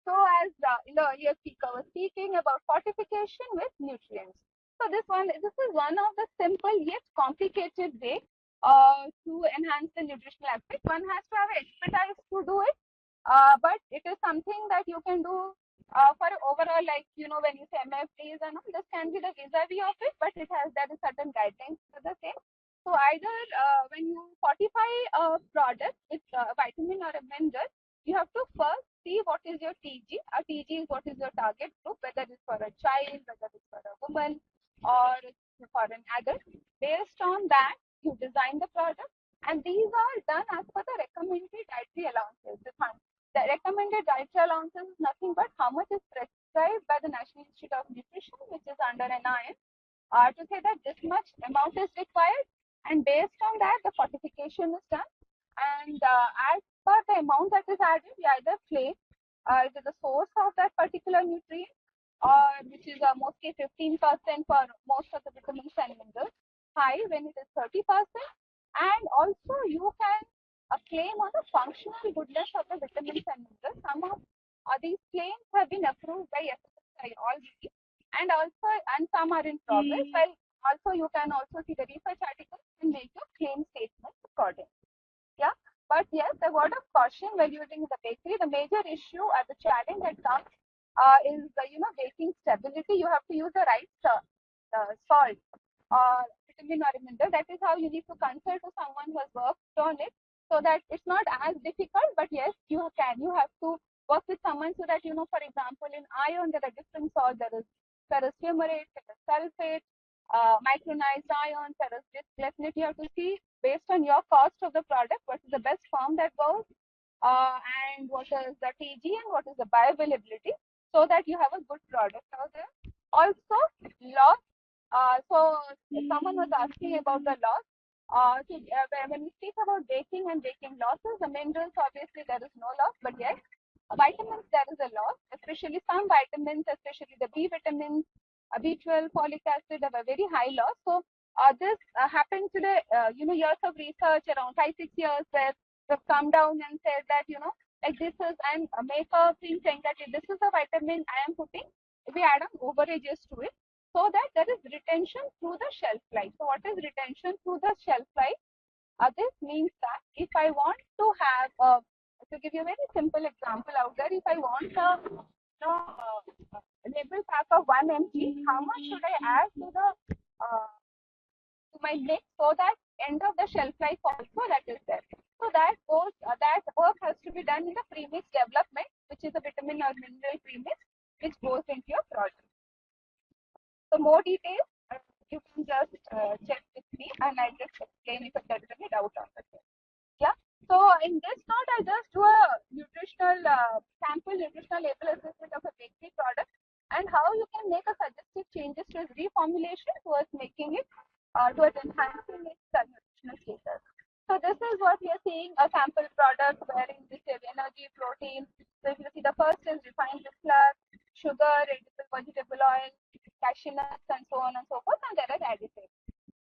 So as in the earlier speaker was speaking about fortification with nutrients. So this is one of the simple yet complicated way to enhance the nutritional aspect. One has to have expertise to do it, but it is something that you can do for overall, like when you say MFTs and all, this can be the vis-a-vis of it, but there is certain guidelines for the same. So either when you fortify a product with a vitamin or a mineral, you have to first see what is your TG. A TG is what is your target group, whether it's for a child, whether it's for a woman, or for an adult. Based on that, you design the product, and these are done as per the recommended dietary allowances. The recommended dietary allowances is nothing but how much is prescribed by the National Institute of Nutrition, which is under NIN, to say that this much amount is required, and based on that, the fortification is done. And as per the amount that is added, we either claim it is the source of that particular nutrient, or which is mostly 15% for most of the vitamins and minerals, high when it is 30%, and also you can claim on the functional goodness of the vitamins and minerals. Some of these claims have been approved by FSSAI already, and some are in progress. Well, also you can also see the research articles and make your claim statements accordingly. Yeah, but yes, the word of caution when using the bakery, the major issue or the challenge that comes is baking stability. You have to use the right salt or vitamin or mineral. That is how you need to consult to someone who has worked on it, so that it's not as difficult. But yes, you have to work with someone so that for example, in iron there are different salts. There is ferrous fumarate, ferrous sulfate, micronized iron, ferrous bisglycinate. You have to see based on your cost of the product what is the best form that goes, and what is the TG and what is the bioavailability, so that you have a good product out there. Also, loss. So someone was asking about the loss. When we speak about baking and baking losses, the minerals, obviously there is no loss, but yes, vitamins there is a loss, especially some vitamins, especially the B vitamins, B12, folic acid have a very high loss. So this happened today, years of research, around 5-6 years, where they've come down and said that, like this is, and make a thing saying that if this is a vitamin I am putting, we add on overages to it, so that there is retention through the shelf life. So what is retention through the shelf life? This means that if I want to have, to give you a very simple example out there, if I want a label pack of 1 mg, how much should I add to my mix, so that end of the shelf life also that is there. So that work has to be done in the premix development, which is a vitamin or mineral premix, which goes into your product. So more details, you can just check with me, and I just explain if there is any doubt on the same. Yeah. So in this note, I just do a nutritional sample nutritional label assessment of a bakery product, and how you can make a suggestive changes to its reformulation towards making it towards enhancing its nutritional status. So this is what we are seeing, a sample product wherein this is energy, protein. So if you see, the first is refined flour, sugar, edible vegetable oil, cashew nuts, and so on and so forth, and there are additives.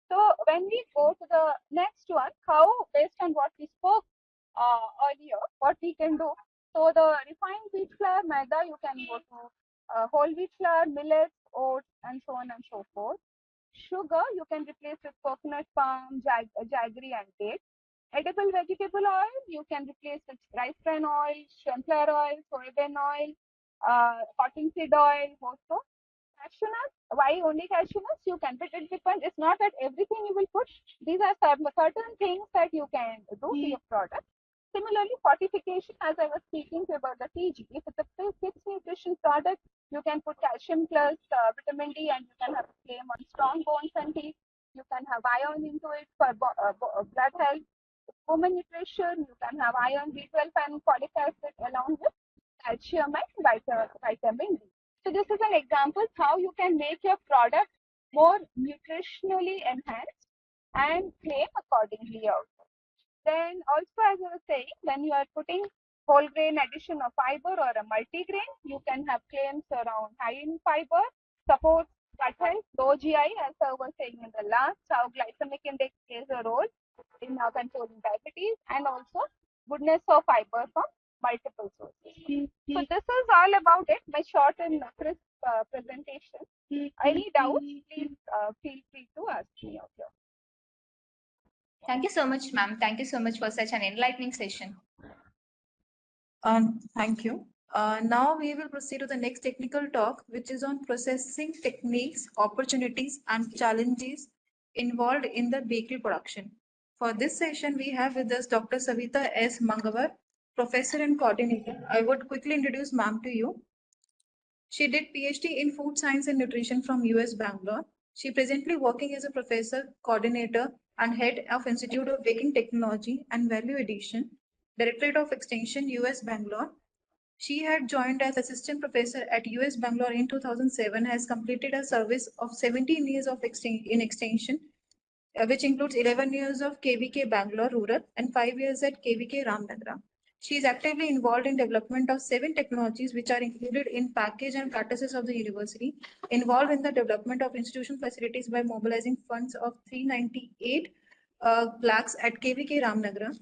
So when when we go to the next one, how based on what we spoke earlier, what we can do. So the refined wheat flour, maida, you can go to whole wheat flour, millets, oats, and so on and so forth. Sugar, you can replace with coconut, palm, jaggery, and dates. Edible vegetable oil, you can replace with rice bran oil, sunflower oil, soybean oil, cottonseed oil, also. Cashew nuts, why only cashew nuts? You can, but it depends. It's not that everything you will put. These are certain things that you can do to your product. Similarly, fortification, as I was speaking to about the TG, if it's a fixed nutrition product, you can put calcium plus vitamin D, and you can have a claim on strong bones and teeth. You can have iron into it for blood health. Women nutrition, you can have iron, B12, and folic acid along with calcium and vitamin D. So this is an example how you can make your product more nutritionally enhanced and claim accordingly also. Then also, as I was saying, when you are putting whole grain addition of fiber or a multigrain, you can have claims around high in fiber, supports gut health, low GI, as I was saying in the last, how glycemic index plays a role in controlling diabetes, and also goodness of fiber from multiple sources. So this is all about it, my short and crisp presentation. Any doubts, please feel free to ask me out here. Thank you so much, ma'am. Thank you so much for such an enlightening session. Thank you. Now we will proceed to the next technical talk, which is on processing techniques, opportunities, and challenges involved in the bakery production. For this session, we have with us Dr. Savita S. Mangavar, Professor and Coordinator. I would quickly introduce ma'am to you. She did PhD in Food Science and Nutrition from US Bangalore. She presently working as a professor, coordinator, and head of Institute of Baking Technology and Value Addition, Directorate of Extension, US Bangalore. She had joined as assistant professor at US Bangalore in 2007, has completed a service of 17 years of in extension, which includes 11 years of KVK Bangalore Rural and 5 years at KVK Ramnagar. She is actively involved in development of 7 technologies which are included in package and practices of the university, involved in the development of institution facilities by mobilizing funds of 398 lakhs at KVK Ramnagar.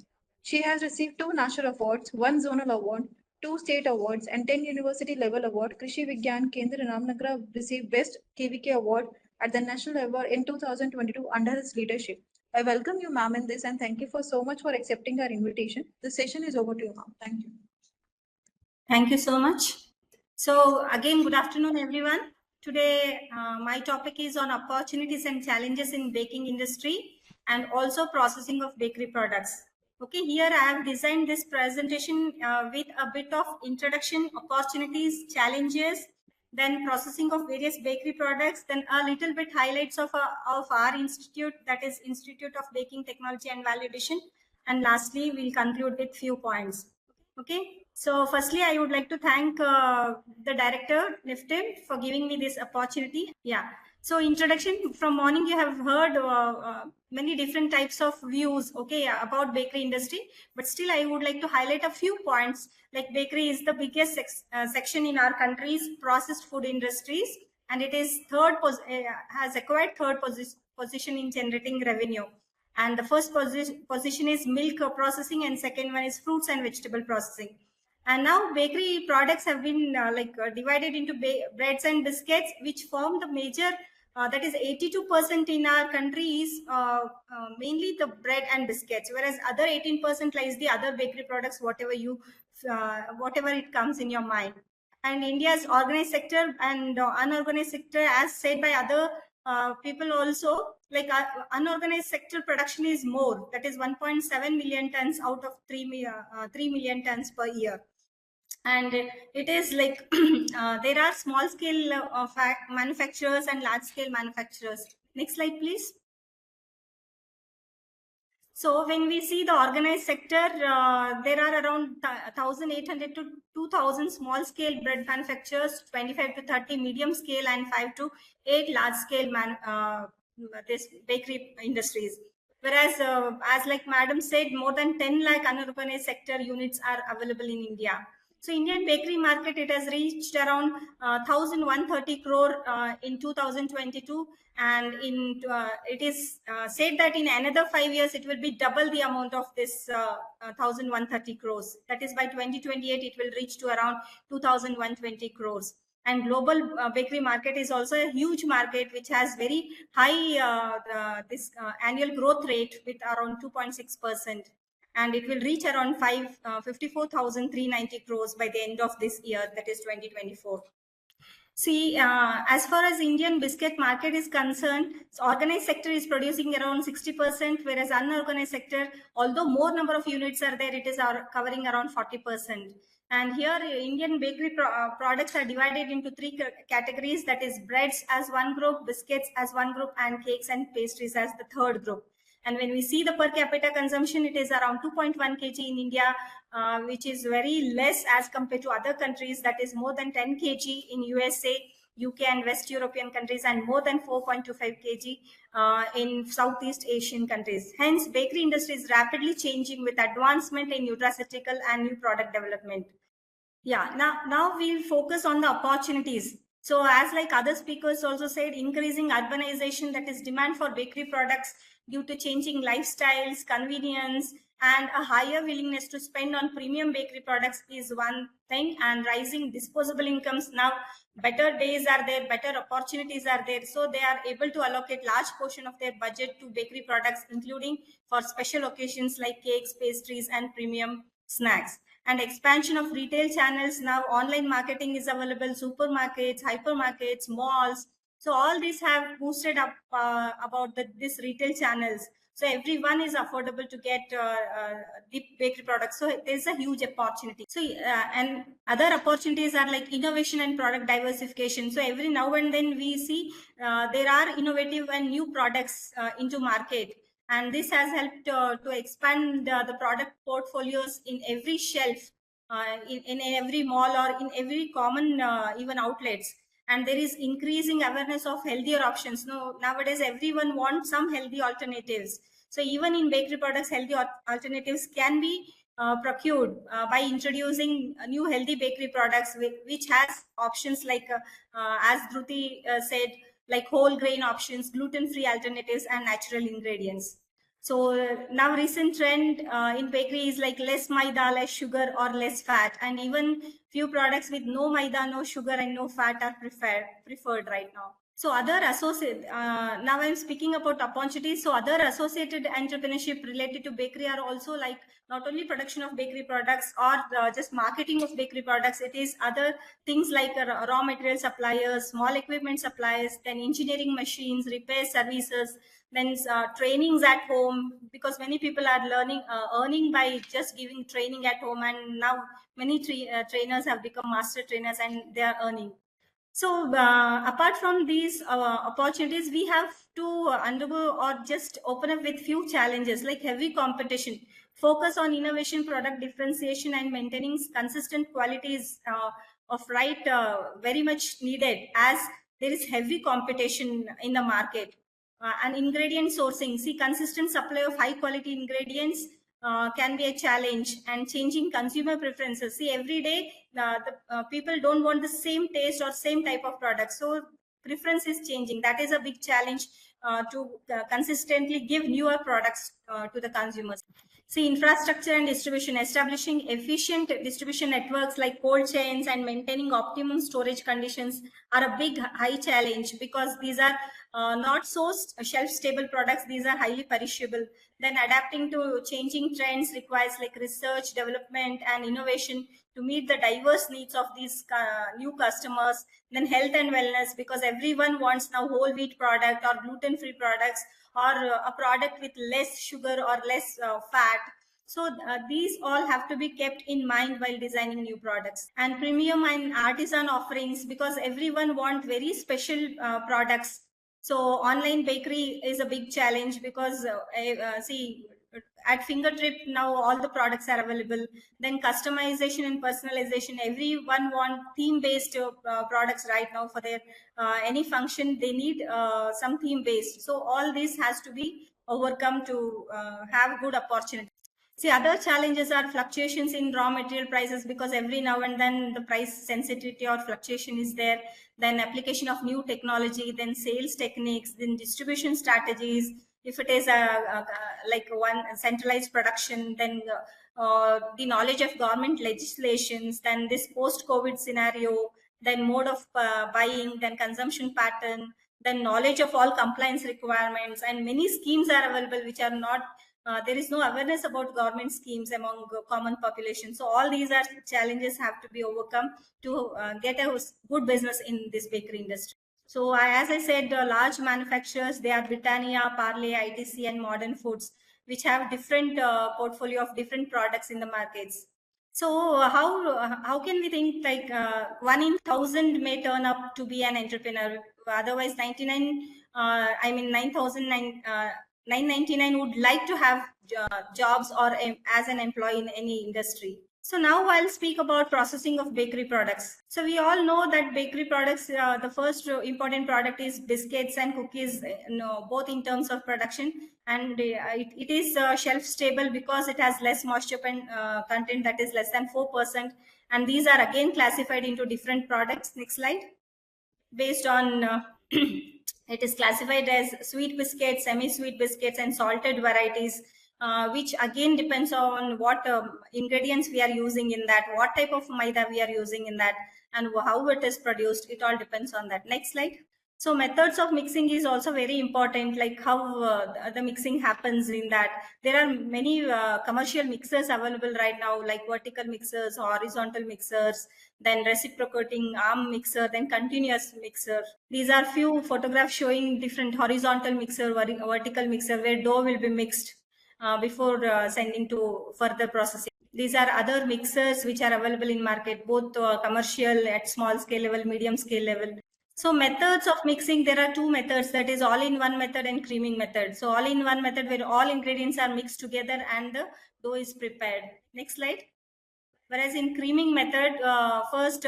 She has received 2 national awards, 1 zonal award, 2 state awards, and 10 university level award. Krishi Vigyan Kendra Ramnagar received Best KVK award at the national level in 2022 under his leadership. I welcome you, ma'am, in this and thank you for so much for accepting our invitation. The session is over to you, ma'am. Thank you. Thank you so much. So again, good afternoon, everyone. Today, my topic is on opportunities and challenges in baking industry and also processing of bakery products. Okay, here I have designed this presentation with a bit of introduction, opportunities, challenges, then processing of various bakery products, then a little bit highlights of our institute, that is Institute of Baking Technology and Value Addition, and lastly, we'll conclude with few points. Okay, so firstly, I would like to thank the director, Nifted, for giving me this opportunity. Yeah, so introduction, from morning you have heard many different types of views, okay, about bakery industry, but still I would like to highlight a few points, like bakery is the biggest section in our country's processed food industries, and it is has acquired third position in generating revenue. And the first position is milk processing, and second one is fruits and vegetable processing. And now bakery products have been divided into breads and biscuits, which form the major, that is 82% in our country is mainly the bread and biscuits, whereas other 18% lies the other bakery products, whatever it comes in your mind. And India's organized sector and unorganized sector, as said by other people also, like unorganized sector production is more, that is 1.7 million tons out of 3 million tons per year. And it is like there are small scale manufacturers and large scale manufacturers. Next slide, please. So when we see the organized sector, there are around 1,800 to 2,000 small scale bread manufacturers, 25 to 30 medium scale, and 5 to 8 large scale this bakery industries. Whereas, as like Madam said, more than 10 lakh unorganized sector units are available in India. So Indian bakery market, it has reached around 1,130 crore in 2022, and it is said that in another 5 years it will be double the amount of this 1,130 crores. That is, by 2028 it will reach to around 2,120 crores. And global bakery market is also a huge market which has very high this annual growth rate with around 2.6%, and it will reach around 54,390 crores by the end of this year, that is 2024. See, as far as Indian biscuit market is concerned, organized sector is producing around 60%, whereas unorganized sector, although more number of units are there, it is covering around 40%. And here, Indian bakery products are divided into three categories, that is breads as one group, biscuits as one group, and cakes and pastries as the third group. And when we see the per capita consumption, it is around 2.1 kg in India, which is very less as compared to other countries, that is more than 10 kg in USA, UK and West European countries, and more than 4.25 kg in Southeast Asian countries. Hence, bakery industry is rapidly changing with advancement in nutraceutical and new product development. Yeah, now we'll focus on the opportunities. So as like other speakers also said, increasing urbanization, that is demand for bakery products due to changing lifestyles, convenience, and a higher willingness to spend on premium bakery products is one thing, and rising disposable incomes. Now better days are there, better opportunities are there, so they are able to allocate large portion of their budget to bakery products, including for special occasions like cakes, pastries, and premium snacks. And expansion of retail channels. Now online marketing is available, supermarkets, hypermarkets, malls. So all these have boosted up about this retail channels. So everyone is affordable to get deep bakery products. So there's a huge opportunity. So and other opportunities are like innovation and product diversification. So every now and then we see there are innovative and new products into market, and this has helped to expand the product portfolios in every shelf, in every mall or in every common even outlets. And there is increasing awareness of healthier options. No, nowadays everyone wants some healthy alternatives. So even in bakery products, healthy alternatives can be procured by introducing new healthy bakery products which has options like as Dhruti said, like whole grain options, gluten-free alternatives, and natural ingredients. So now recent trend in bakery is like less maida, less sugar, or less fat, and even few products with no maida, no sugar, and no fat are preferred right now. So other associate, now I'm speaking about opportunities. So other associated entrepreneurship related to bakery are also like not only production of bakery products or just marketing of bakery products. It is other things like raw material suppliers, small equipment suppliers, then engineering machines, repair services, then trainings at home, because many people are earning by just giving training at home, and now many trainers have become master trainers and they are earning. So apart from these opportunities, we have to undergo or just open up with few challenges like heavy competition. Focus on innovation, product differentiation, and maintaining consistent qualities of very much needed, as there is heavy competition in the market. And ingredient sourcing. See, consistent supply of high quality ingredients can be a challenge, and changing consumer preferences. See, every day the people don't want the same taste or same type of product, so preference is changing. That is a big challenge to consistently give newer products to the consumers. See, infrastructure and distribution. Establishing efficient distribution networks like cold chains and maintaining optimum storage conditions are a big high challenge, because these are not so shelf stable products. These are highly perishable. Then adapting to changing trends requires like research, development, and innovation to meet the diverse needs of these new customers. Then health and wellness, because everyone wants now whole wheat product or gluten free products, or a product with less sugar or less fat. So these all have to be kept in mind while designing new products. And premium and artisan offerings, because everyone want very special products. So online bakery is a big challenge, because see, at fingertip now all the products are available. Then customization and personalization. Everyone want theme based products right now for their any function. They need some theme based. So all this has to be overcome to have good opportunity. See, other challenges are fluctuations in raw material prices, because every now and then the price sensitivity or fluctuation is there. Then application of new technology, then sales techniques, then distribution strategies. If it is like one centralized production, then the knowledge of government legislations, then this post-COVID scenario, then mode of buying, then consumption pattern, then knowledge of all compliance requirements, and many schemes are available which are not there is no awareness about government schemes among common population. So all these are challenges have to be overcome to get a good business in this bakery industry. So as I said, large manufacturers, they are Britannia, Parle, ITC, and Modern Foods, which have different portfolio of different products in the markets. So how can we think like 1 in 1,000 may turn up to be an entrepreneur? Otherwise, 999 would like to have jobs or as an employee in any industry. So now I'll speak about processing of bakery products. So we all know that bakery products, the first important product is biscuits and cookies, both in terms of production, and it is shelf stable because it has less moisture content, that is less than 4%. And these are again classified into different products. Next slide. Based on it is classified as sweet biscuits, semi-sweet biscuits, and salted varieties, which again depends on what ingredients we are using in that, what type of maida we are using in that, and how it is produced. It all depends on that. Next slide. So methods of mixing is also very important, like how the mixing happens in that. There are many commercial mixers available right now, like vertical mixers, horizontal mixers, then reciprocating arm mixer, then continuous mixer. These are few photographs showing different horizontal mixer, vertical mixer, where dough will be mixed before sending to further processing. These are other mixers which are available in market, both commercial at small scale level, medium scale level. So methods of mixing, there are two methods, that is all-in-one method and creaming method. So all-in-one method where all ingredients are mixed together and the dough is prepared. Next slide. Whereas in creaming method, first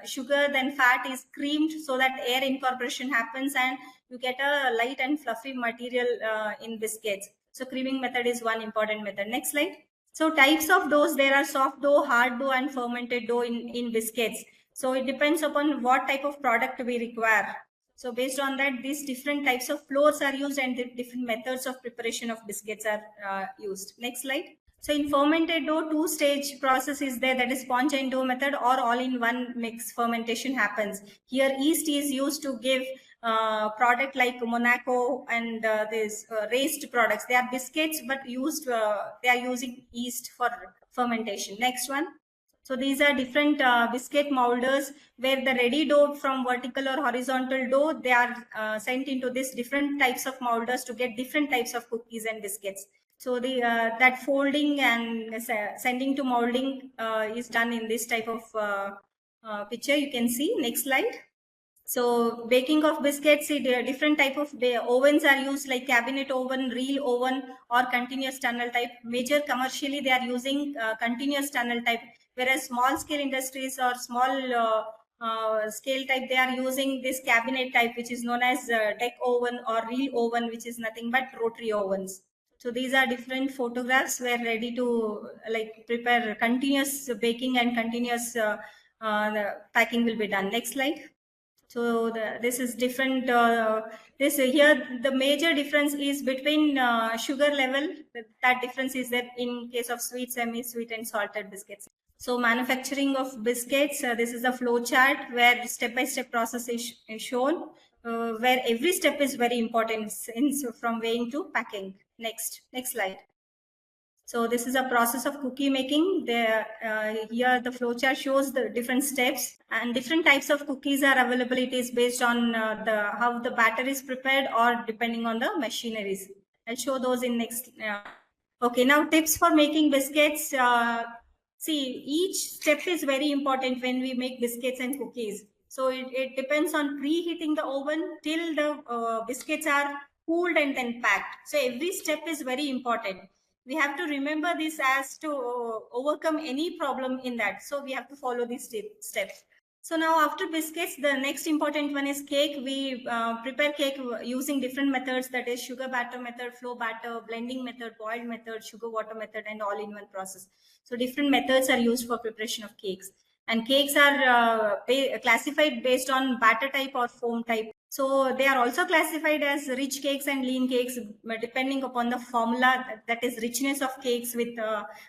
sugar then fat is creamed so that air incorporation happens and you get a light and fluffy material in biscuits. So creaming method is one important method. Next slide. So types of doughs, there are soft dough, hard dough, and fermented dough in biscuits. So it depends upon what type of product we require. So based on that, these different types of flours are used and the different methods of preparation of biscuits are used. Next slide. So in fermented dough, two-stage process is there, that is sponge and dough method, or all-in-one mix fermentation happens. Here yeast is used to give product like Monaco and this raised products. They are biscuits, but used they are using yeast for fermentation. Next one. So these are different biscuit molders where the ready dough from vertical or horizontal dough, they are sent into this different types of molders to get different types of cookies and biscuits. So the that folding and sending to molding is done in this type of picture. You can see. Next slide. So baking of biscuits, different type of ovens are used, like cabinet oven, reel oven, or continuous tunnel type. Major commercially they are using continuous tunnel type, whereas small scale industries or small scale type, they are using this cabinet type, which is known as deck oven or reel oven, which is nothing but rotary ovens. So these are different photographs where ready to like prepare continuous baking and continuous packing will be done. Next slide. So this is different. This here the major difference is between sugar level. That difference is that in case of sweet, semi-sweet, and salted biscuits. So manufacturing of biscuits. This is a flow chart where step-by-step process is shown. Where every step is very important from weighing to packing. Next slide. So this is a process of cookie making. Here the flowchart shows the different steps and different types of cookies are available. It is based on how the batter is prepared or depending on the machineries. I'll show those in next. Okay, now tips for making biscuits. See, each step is very important when we make biscuits and cookies. So it depends on preheating the oven till the biscuits are cooled and then packed. So every step is very important. We have to remember this as to overcome any problem in that. So we have to follow these steps. So now after biscuits, the next important one is cake. We prepare cake using different methods, that is sugar batter method, flow batter, blending method, boiled method, sugar water method, and all in one process. So different methods are used for preparation of cakes. And cakes are classified based on batter type or foam type. So they are also classified as rich cakes and lean cakes, depending upon the formula, that is richness of cakes with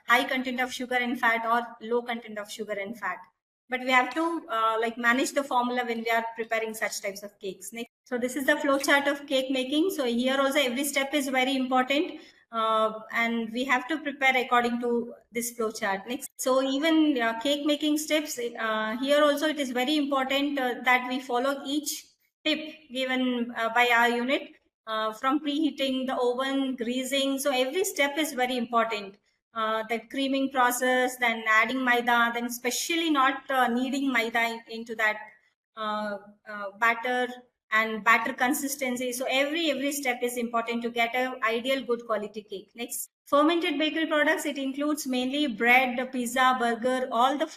high content of sugar and fat or low content of sugar and fat. But we have to like manage the formula when we are preparing such types of cakes. Next, so this is the flow chart of cake making. So here also every step is very important, and we have to prepare according to this flow chart. Next, so even cake making steps, here also it is very important that we follow each tip given by our unit, from preheating the oven, greasing. So every step is very important. The creaming process, then adding maida, then especially not kneading maida into that batter, and batter consistency. So every step is important to get a ideal good quality cake. Next, fermented bakery products, it includes mainly bread, pizza, burger, all the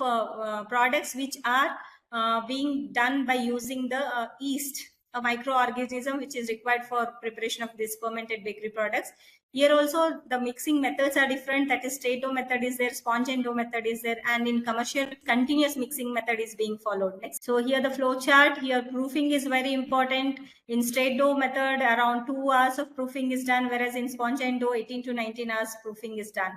products which are being done by using the yeast, a microorganism which is required for preparation of these fermented bakery products. Here also the mixing methods are different, that is straight dough method is there, sponge and dough method is there, and in commercial continuous mixing method is being followed. Next, so here the flow chart, here proofing is very important. In straight dough method around 2 hours of proofing is done, whereas in sponge and dough 18 to 19 hours proofing is done.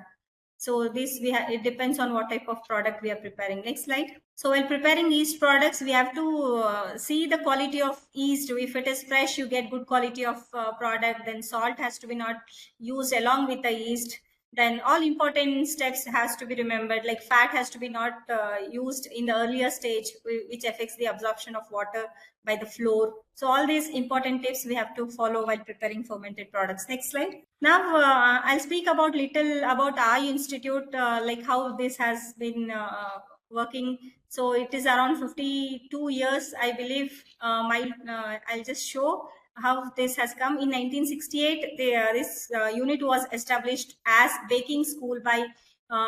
So this it depends on what type of product we are preparing. Next slide. So while preparing yeast products, we have to see the quality of yeast. If it is fresh, you get good quality of product. Then salt has to be not used along with the yeast. Then all important steps has to be remembered, like fat has to be not used in the earlier stage, which affects the absorption of water by the floor. So all these important tips we have to follow while preparing fermented products. Next slide. Now I'll speak about little about our institute, like how this has been working. So it is around 52 years, I believe. I'll just show how this has come. In 1968, this unit was established as baking school by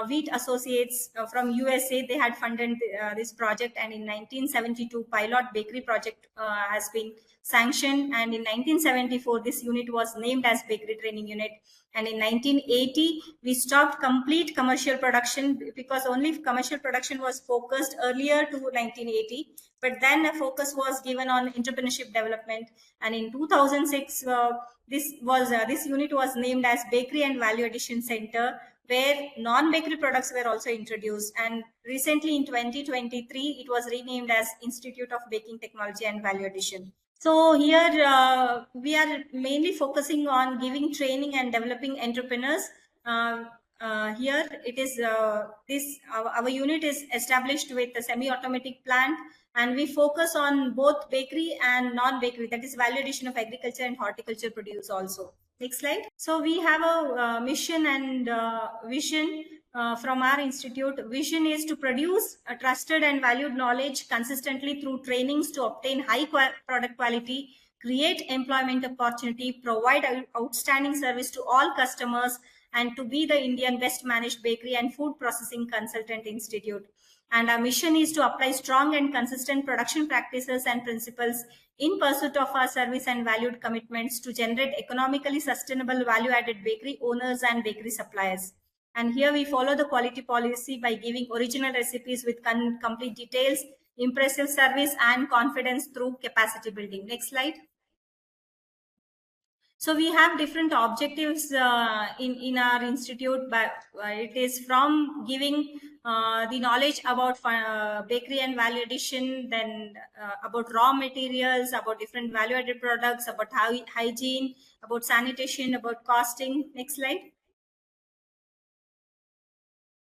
Wheat Associates from USA. They had funded this project, and in 1972, pilot bakery project has been sanctioned, and in 1974, this unit was named as bakery training unit. And in 1980, we stopped complete commercial production because only commercial production was focused earlier to 1980. But then a focus was given on entrepreneurship development. And in 2006, this unit was named as Bakery and Value Addition Center, where non-bakery products were also introduced. And recently in 2023, it was renamed as Institute of Baking Technology and Value Addition. So here we are mainly focusing on giving training and developing entrepreneurs. Here it is our unit is established with a semi-automatic plant, and we focus on both bakery and non-bakery, that is value addition of agriculture and horticulture produce also. Next slide. So we have a mission and vision from our institute. Vision is to produce a trusted and valued knowledge consistently through trainings to obtain high product quality, create employment opportunity, provide outstanding service to all customers, and to be the Indian best managed bakery and food processing consultant institute. And our mission is to apply strong and consistent production practices and principles in pursuit of our service and valued commitments to generate economically sustainable value-added bakery owners and bakery suppliers. And here we follow the quality policy by giving original recipes with complete details, impressive service, and confidence through capacity building. Next slide. So we have different objectives in our institute, but it is from giving the knowledge about bakery and value addition, then about raw materials, about different value added products, about hygiene, about sanitation, about costing. Next slide.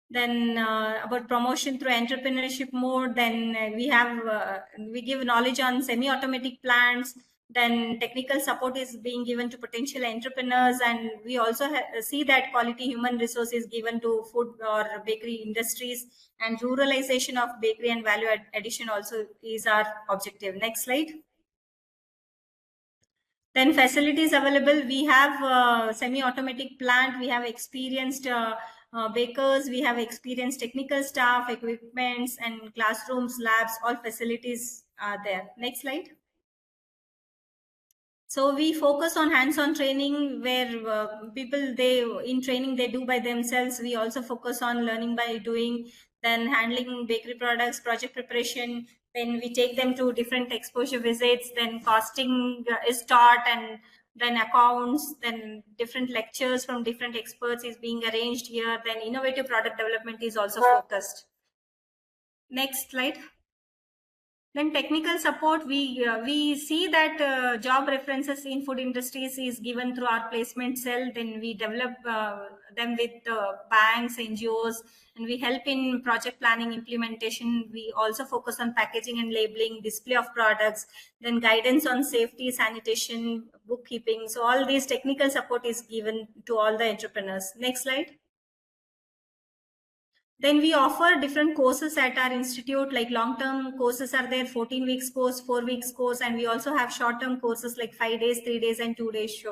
Then about promotion through entrepreneurship mode. Then we give knowledge on semi-automatic plants. Then technical support is being given to potential entrepreneurs, and we also see that quality human resource is given to food or bakery industries, and ruralization of bakery and value addition also is our objective. Next slide. Then facilities available, we have semi-automatic plant, we have experienced bakers. We have experienced technical staff, equipments, and classrooms, labs, all facilities are there. Next slide. So we focus on hands-on training where people, in training they do by themselves. We also focus on learning by doing, then handling bakery products, project preparation. Then we take them to different exposure visits. Then costing is taught, and then accounts. Then different lectures from different experts is being arranged here. Then innovative product development is also focused. Next slide. Then technical support, we see that job references in food industries is given through our placement cell. Then we develop them with banks, NGOs, and we help in project planning, implementation. We also focus on packaging and labeling, display of products, then guidance on safety, sanitation, bookkeeping. So all these technical support is given to all the entrepreneurs. Next slide. Then we offer different courses at our institute, like long-term courses are there, 14 weeks course, 4 weeks course, and we also have short-term courses like 5 days, 3 days, and 2 days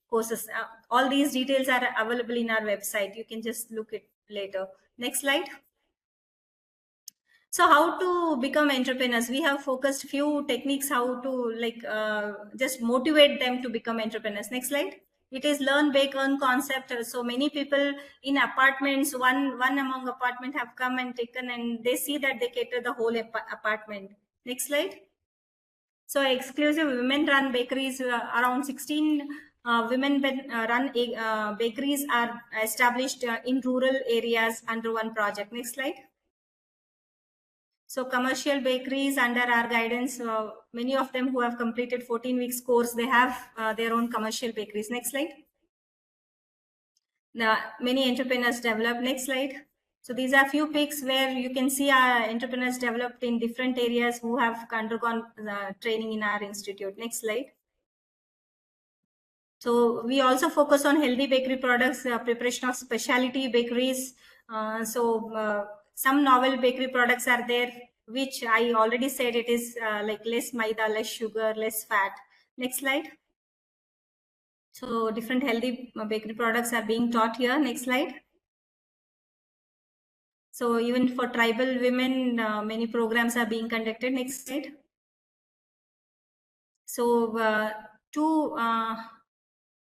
courses. All these details are available in our website. You can just look it later. Next slide. So how to become entrepreneurs? We have focused few techniques how to just motivate them to become entrepreneurs. Next slide. It is learn, bake, earn concept. So many people in apartments, one among apartment have come and taken, and they see that they cater the whole apartment. Next slide. So exclusive women-run bakeries, around 16 women-run bakeries are established in rural areas under one project. Next slide. So commercial bakeries under our guidance, many of them who have completed 14 weeks course, they have their own commercial bakeries. Next slide. Many entrepreneurs develop. Next slide. So these are few pics where you can see our entrepreneurs developed in different areas who have undergone training in our institute. Next slide. So we also focus on healthy bakery products, preparation of specialty bakeries. Some novel bakery products are there, which I already said it is like less maida, less sugar, less fat. Next slide. So different healthy bakery products are being taught here. Next slide. So even for tribal women, many programs are being conducted. Next slide. So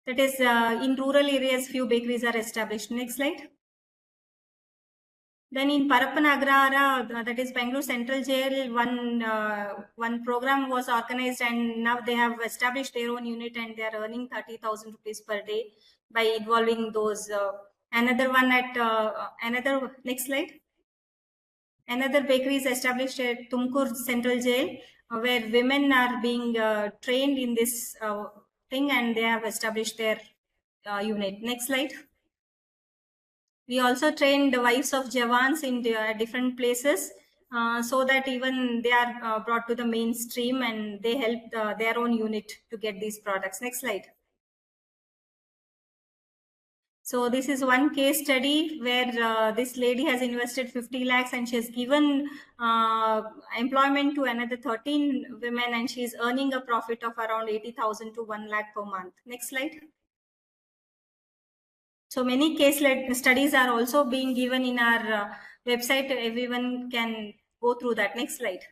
that is in rural areas, few bakeries are established. Next slide. Then in Parappanagrara, that is Bangalore Central Jail, one program was organized, and now they have established their own unit, and they are earning 30,000 rupees per day by involving those. Another one at next slide. Another bakery is established at Tumkur Central Jail, where women are being trained in this thing, and they have established their unit. Next slide. We also train the wives of Jawans in different places so that even they are brought to the mainstream, and they help their own unit to get these products. Next slide. So this is one case study where this lady has invested 50 lakhs, and she has given employment to another 13 women, and she is earning a profit of around 80,000 to 1 lakh per month. Next slide. So many case studies are also being given in our website. Everyone can go through that. Next slide.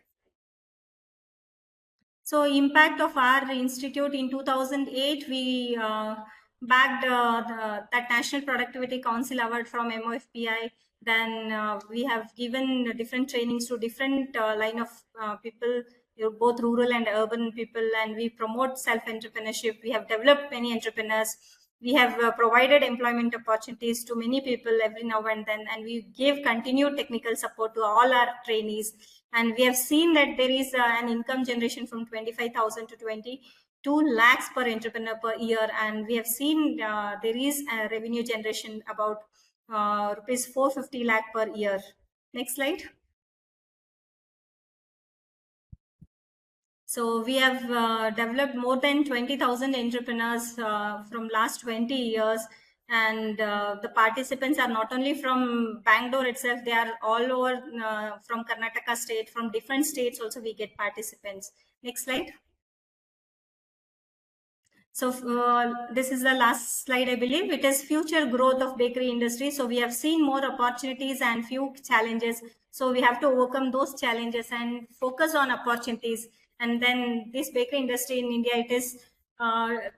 So impact of our institute in 2008, we bagged that National Productivity Council Award from MOFPI. Then we have given different trainings to different line of people, both rural and urban people, and we promote self-entrepreneurship. We have developed many entrepreneurs. We have provided employment opportunities to many people every now and then, and we give continued technical support to all our trainees. And we have seen that there is an income generation from 25,000 to 22 lakhs per entrepreneur per year. And we have seen there is a revenue generation about rupees 450 lakh per year. Next slide. So we have developed more than 20,000 entrepreneurs from last 20 years. And the participants are not only from Bangalore itself, they are all over from Karnataka state, from different states also we get participants. Next slide. So this is the last slide, I believe. It is future growth of bakery industry. So we have seen more opportunities and few challenges. So we have to overcome those challenges and focus on opportunities. And then this bakery industry in India, it is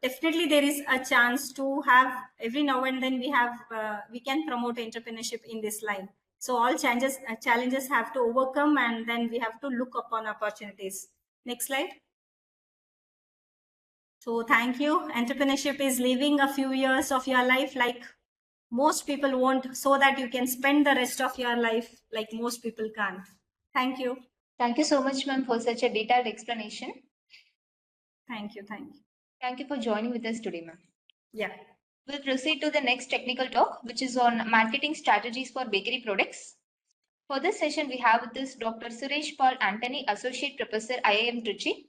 definitely there is a chance to have every now and then we can promote entrepreneurship in this line. So all challenges have to overcome, and then we have to look upon opportunities. Next slide. So thank you. Entrepreneurship is living a few years of your life like most people want, so that you can spend the rest of your life like most people can't. Thank you. Thank you so much, ma'am, for such a detailed explanation. Thank you. Thank you. Thank you for joining with us today, ma'am. Yeah. We'll proceed to the next technical talk, which is on marketing strategies for bakery products. For this session, we have with us Dr. Suresh Paul Antony, Associate Professor, IIM Trichy.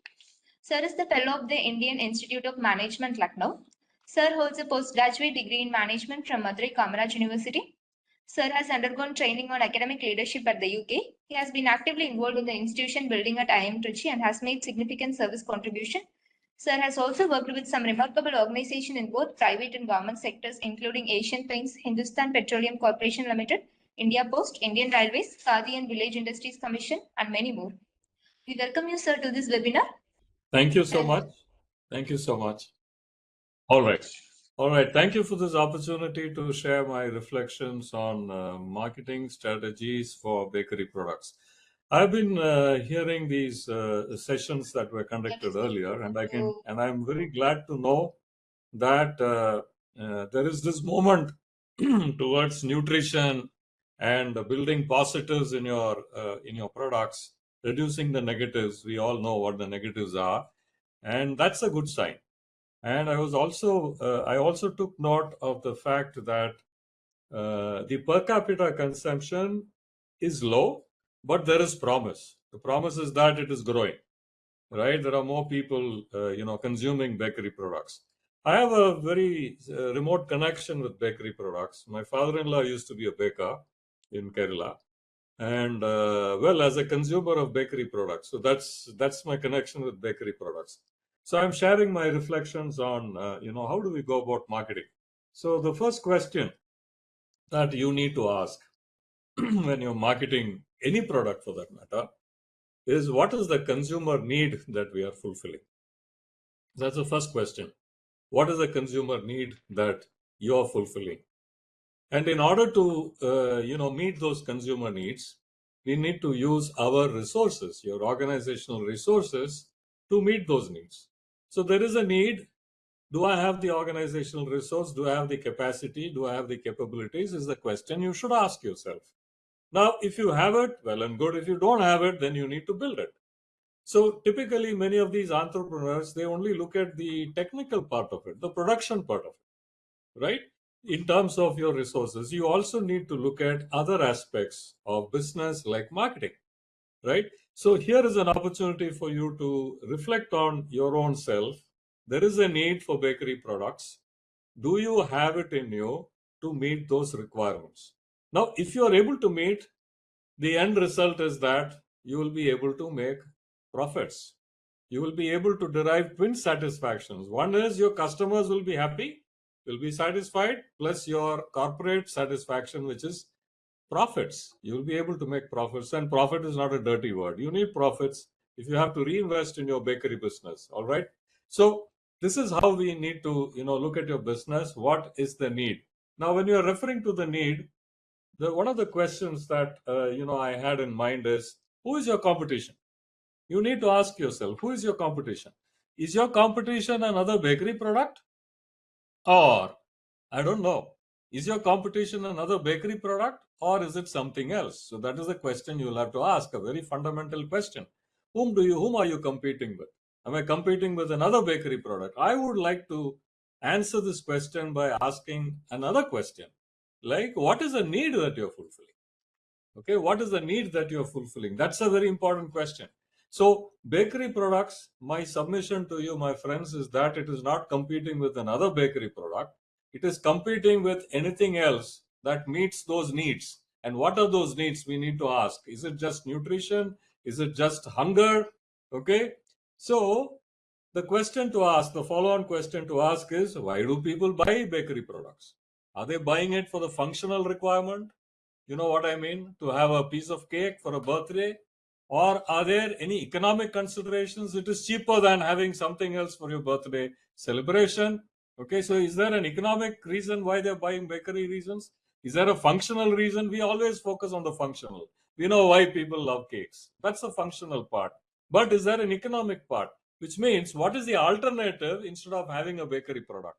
Sir is the Fellow of the Indian Institute of Management, Lucknow. Sir holds a postgraduate degree in management from Madurai Kamaraj University. Sir has undergone training on academic leadership at the UK. He has been actively involved in the institution building at IIM Trichy and has made significant service contribution. Sir has also worked with some remarkable organizations in both private and government sectors, including Asian Paints, Hindustan Petroleum Corporation Limited, India Post, Indian Railways, Khadi and Village Industries Commission, and many more. We welcome you, sir, to this webinar. Thank you so much. Thank you so much. All right. All right. Thank you for this opportunity to share my reflections on marketing strategies for bakery products. I've been hearing these sessions that were conducted earlier, and I'm very glad to know that there is this movement towards nutrition and building positives in your products, reducing the negatives. We all know what the negatives are, and that's a good sign. And I also took note of the fact that the per capita consumption is low, but there is promise. The promise is that it is growing, right? There are more people, consuming bakery products. I have a very remote connection with bakery products. My father-in-law used to be a baker in Kerala, and as a consumer of bakery products, so that's my connection with bakery products. So I'm sharing my reflections on, how do we go about marketing? So the first question that you need to ask when you're marketing any product for that matter is, what is the consumer need that we are fulfilling? That's the first question. What is the consumer need that you're fulfilling? And in order to, meet those consumer needs, we need to use our resources, your organizational resources, to meet those needs. So there is a need. Do I have the organizational resource? Do I have the capacity? Do I have the capabilities? Is the question you should ask yourself. Now, if you have it, well and good. If you don't have it, then you need to build it. So typically, many of these entrepreneurs, they only look at the technical part of it, the production part of it, right? In terms of your resources, you also need to look at other aspects of business like marketing, right? So here is an opportunity for you to reflect on your own self. There is a need for bakery products. Do you have it in you to meet those requirements? Now, if you are able to meet, the end result is that you will be able to make profits. You will be able to derive twin satisfactions. One is your customers will be happy, will be satisfied, plus your corporate satisfaction, which is profits. You will be able to make profits, and profit is not a dirty word. You need profits if you have to reinvest in your bakery business. All right. So this is how we need to, look at your business. What is the need? Now, when you are referring to the need, one of the questions that I had in mind is, who is your competition? You need to ask yourself, who is your competition? Is your competition another bakery product? Or, I don't know, is your competition another bakery product, or is it something else? So that is a question you'll have to ask, a very fundamental question. Whom are you competing with? Am I competing with another bakery product? I would like to answer this question by asking another question. Like, what is the need that you're fulfilling? Okay, what is the need that you're fulfilling? That's a very important question. So bakery products, my submission to you, my friends, is that it is not competing with another bakery product. It is competing with anything else that meets those needs. And what are those needs? We need to ask. Is it just nutrition? Is it just hunger? Okay. So the question to ask, the follow-on question to ask is, why do people buy bakery products? Are they buying it for the functional requirement? You know what I mean? To have a piece of cake for a birthday? Or are there any economic considerations? It is cheaper than having something else for your birthday celebration. Okay, so is there an economic reason why they're buying bakery reasons? Is there a functional reason? We always focus on the functional. We know why people love cakes. That's the functional part. But is there an economic part? Which means, what is the alternative instead of having a bakery product?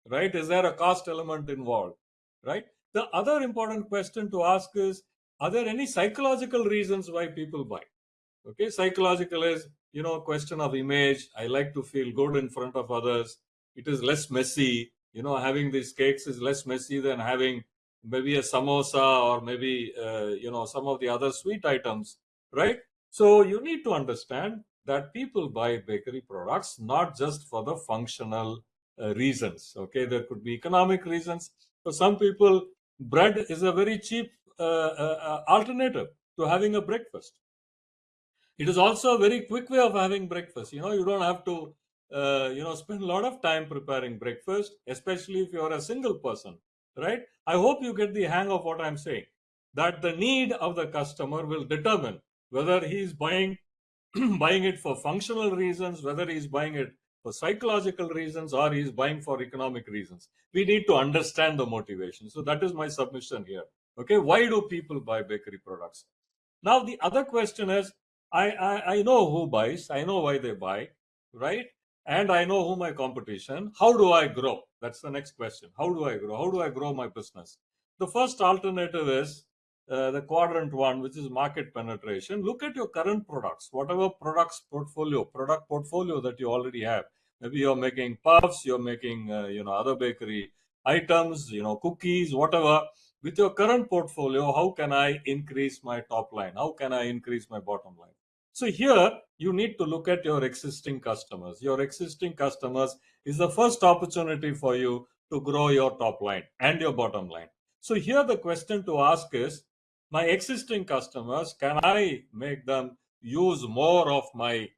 Right? Is there a cost element involved? Right? The other important question to ask is, are there any psychological reasons why people buy? Okay, psychological is, a question of image. I like to feel good in front of others. It is less messy. Having these cakes is less messy than having maybe a samosa or maybe, some of the other sweet items, right? So you need to understand that people buy bakery products not just for the functional reasons. Okay, there could be economic reasons. For some people, bread is a very cheap alternative to having a breakfast. It is also a very quick way of having breakfast. You don't have to, spend a lot of time preparing breakfast, especially if you're a single person, right? I hope you get the hang of what I'm saying. That the need of the customer will determine whether he's buying buying it for functional reasons, whether he's buying it for psychological reasons, or he's buying for economic reasons. We need to understand the motivation. So that is my submission here. Okay, why do people buy bakery products? Now, the other question is, I know who buys, I know why they buy, right? And I know who my competition. How do I grow? That's the next question. How do I grow? How do I grow my business? The first alternative is the quadrant one, which is market penetration. Look at your current products, whatever product portfolio that you already have. Maybe you're making puffs, you're making, other bakery items, cookies, whatever. With your current portfolio, how can I increase my top line? How can I increase my bottom line? So here you need to look at your existing customers. Your existing customers is the first opportunity for you to grow your top line and your bottom line. So here the question to ask is, my existing customers, can I make them use more of my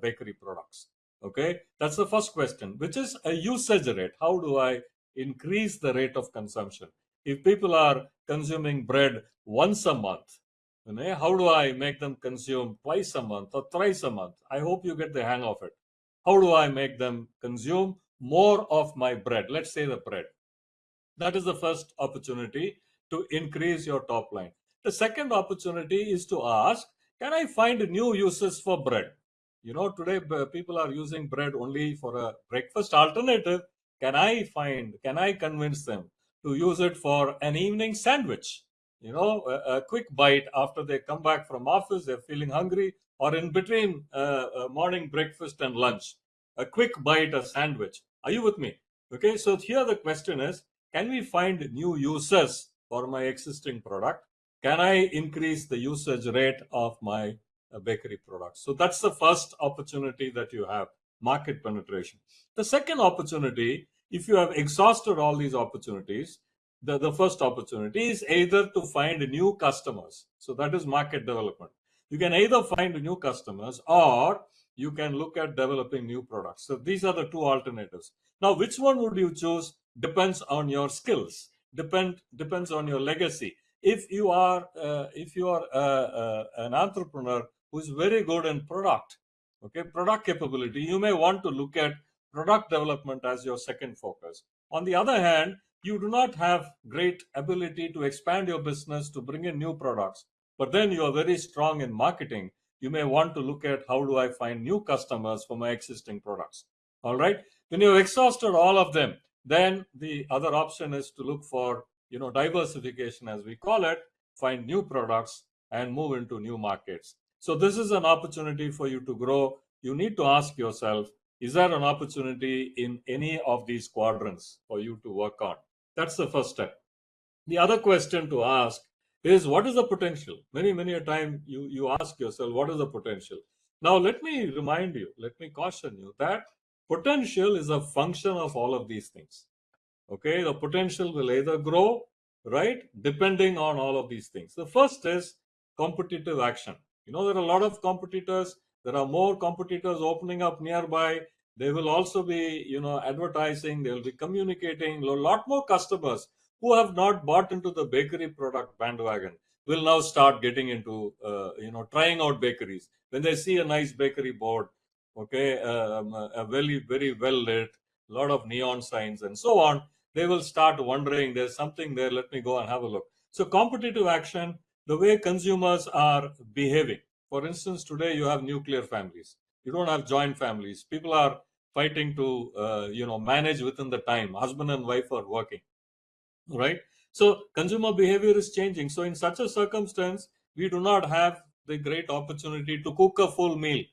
bakery products? Okay, that's the first question, which is a usage rate. How do I increase the rate of consumption? If people are consuming bread once a month, how do I make them consume twice a month or thrice a month? I hope you get the hang of it. How do I make them consume more of my bread? Let's say the bread. That is the first opportunity to increase your top line. The second opportunity is to ask, can I find new uses for bread? Today people are using bread only for a breakfast alternative. Can I convince them to use it for an evening sandwich? A quick bite after they come back from office, they're feeling hungry, or in between morning breakfast and lunch. A quick bite, a sandwich. Are you with me? Okay, so here the question is, can we find new users for my existing product? Can I increase the usage rate of my bakery products? So that's the first opportunity that you have, market penetration. The second opportunity, if you have exhausted all these opportunities, the first opportunity is either to find new customers. So that is market development. You can either find new customers or you can look at developing new products. So these are the two alternatives. Now, which one would you choose depends on your skills, depends on your legacy. If you are an entrepreneur who is very good in product capability, you may want to look at product development as your second focus. On the other hand, you do not have great ability to expand your business, to bring in new products, but then you are very strong in marketing. You may want to look at, how do I find new customers for my existing products? All right. When you've exhausted all of them, then the other option is to look for, diversification, as we call it, find new products and move into new markets. So this is an opportunity for you to grow. You need to ask yourself, is there an opportunity in any of these quadrants for you to work on? That's the first step. The other question to ask is, what is the potential? Many a time you ask yourself, what is the potential? Now, let me remind you, let me caution you that potential is a function of all of these things. Okay, the potential will either grow, right, depending on all of these things. The first is competitive action. There are a lot of competitors. There are more competitors opening up nearby. They will also be, advertising. They will be communicating. A lot more customers who have not bought into the bakery product bandwagon will now start getting into, trying out bakeries. When they see a nice bakery board, okay, a very, very well lit, a lot of neon signs and so on, they will start wondering, there's something there, let me go and have a look. So competitive action, the way consumers are behaving. For instance, today you have nuclear families. You don't have joint families. People are fighting to, manage within the time. Husband and wife are working, right? So consumer behavior is changing. So in such a circumstance, we do not have the great opportunity to cook a full meal.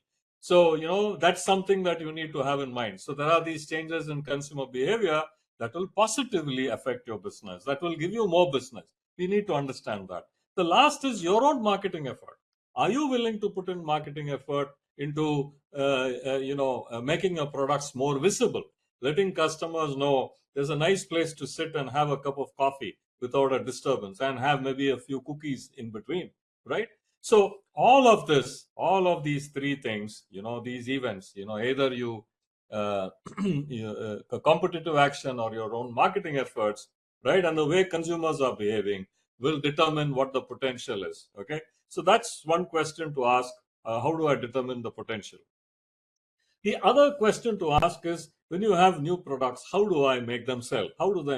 So, that's something that you need to have in mind. So there are these changes in consumer behavior that will positively affect your business, that will give you more business. We need to understand that. The last is your own marketing effort. Are you willing to put in marketing effort into, making your products more visible, letting customers know there's a nice place to sit and have a cup of coffee without a disturbance and have maybe a few cookies in between, right? So all of this, all of these three things, these events, either you, a competitive action or your own marketing efforts, right, and the way consumers are behaving will determine what the potential is. Okay, so that's one question to ask. How do I determine the potential? The other question to ask is, when you have new products, how do I make them sell? How do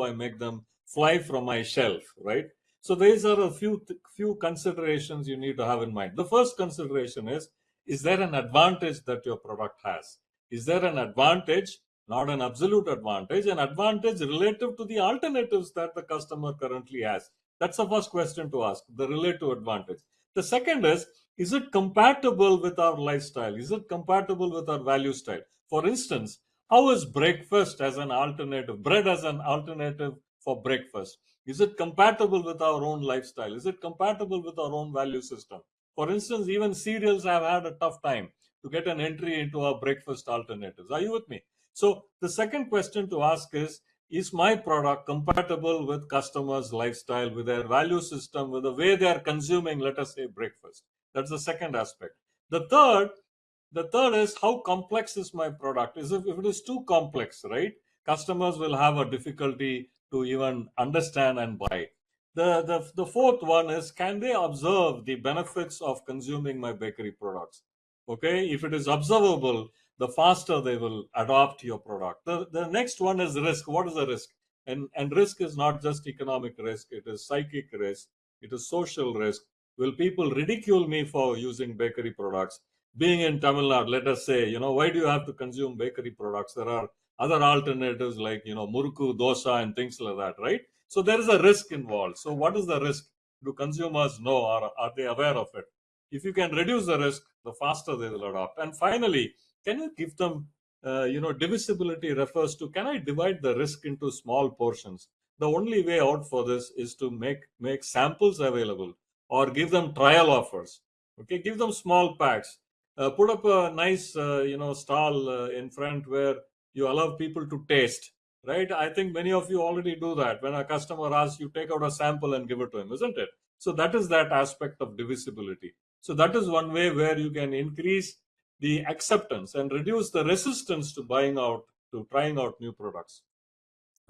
I make them fly from my shelf, right? So these are a few considerations you need to have in mind. The first consideration is there an advantage that your product has? Is there an advantage, not an absolute advantage, an advantage relative to the alternatives that the customer currently has? That's the first question to ask, the relative advantage. The second is it compatible with our lifestyle? Is it compatible with our value style? For instance, how is breakfast as an alternative, bread as an alternative for breakfast? Is it compatible with our own lifestyle? Is it compatible with our own value system? For instance, even cereals have had a tough time to get an entry into our breakfast alternatives. Are you with me? So the second question to ask is my product compatible with customers' lifestyle, with their value system, with the way they are consuming, let us say, breakfast? That's the second aspect. The third is, how complex is my product? If it is too complex, right, customers will have a difficulty to even understand and buy. The fourth one is, can they observe the benefits of consuming my bakery products? Okay, if it is observable, the faster they will adopt your product. The next one is risk. What is the risk? And risk is not just economic risk, it is psychic risk, it is social risk. Will people ridicule me for using bakery products? Being in Tamil Nadu, let us say, why do you have to consume bakery products? There are other alternatives like, murku, dosa, and things like that, right? So there is a risk involved. So what is the risk? Do consumers know, or are they aware of it? If you can reduce the risk, the faster they will adopt. And finally, can you give them, divisibility refers to, can I divide the risk into small portions? The only way out for this is to make samples available or give them trial offers. Okay, give them small packs. Put up a nice, stall in front where you allow people to taste. Right? I think many of you already do that. When a customer asks, you take out a sample and give it to him, isn't it? So that is that aspect of divisibility. So that is one way where you can increase the acceptance and reduce the resistance to trying out new products.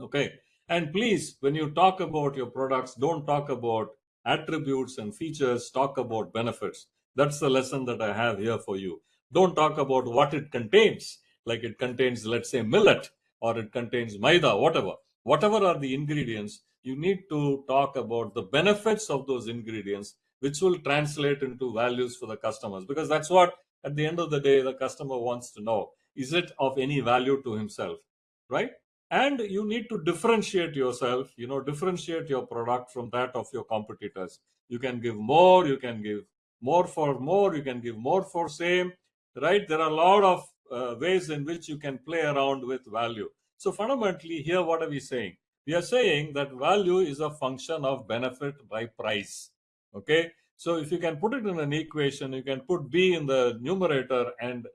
Okay. And please, when you talk about your products, don't talk about attributes and features, talk about benefits. That's the lesson that I have here for you. Don't talk about what it contains, like it contains, let's say, millet, or it contains maida, whatever. Whatever are the ingredients, you need to talk about the benefits of those ingredients, which will translate into values for the customers. Because that's what, at the end of the day, the customer wants to know. Is it of any value to himself, right? And you need to differentiate yourself, differentiate your product from that of your competitors. You can give more, you can give more for more, you can give more for same, right? There are a lot of ways in which you can play around with value. So fundamentally here, what are we saying? We are saying that value is a function of benefit by price. Okay, so if you can put it in an equation, you can put B in the numerator and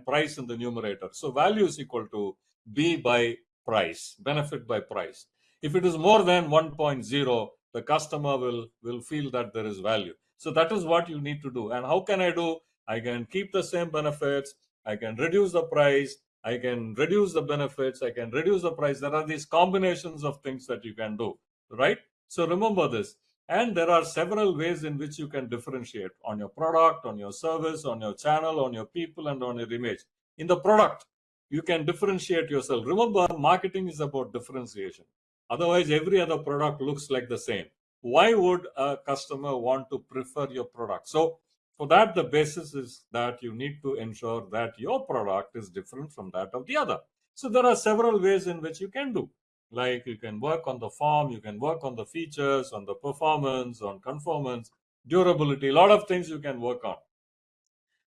price in the numerator. So value is equal to B by price, benefit by price. If it is more than 1.0, the customer will feel that there is value. So that is what you need to do. And how can I do I can keep the same benefits. I can reduce the price. I can reduce the benefits. I can reduce the price. There are these combinations of things that you can do, right? So remember this. And there are several ways in which you can differentiate on your product, on your service, on your channel, on your people, and on your image. In the product, you can differentiate yourself. Remember, marketing is about differentiation. Otherwise, every other product looks like the same. Why would a customer want to prefer your product? So for that, the basis is that you need to ensure that your product is different from that of the other. So there are several ways in which you can do. Like you can work on the form, you can work on the features, on the performance, on conformance, durability, a lot of things you can work on.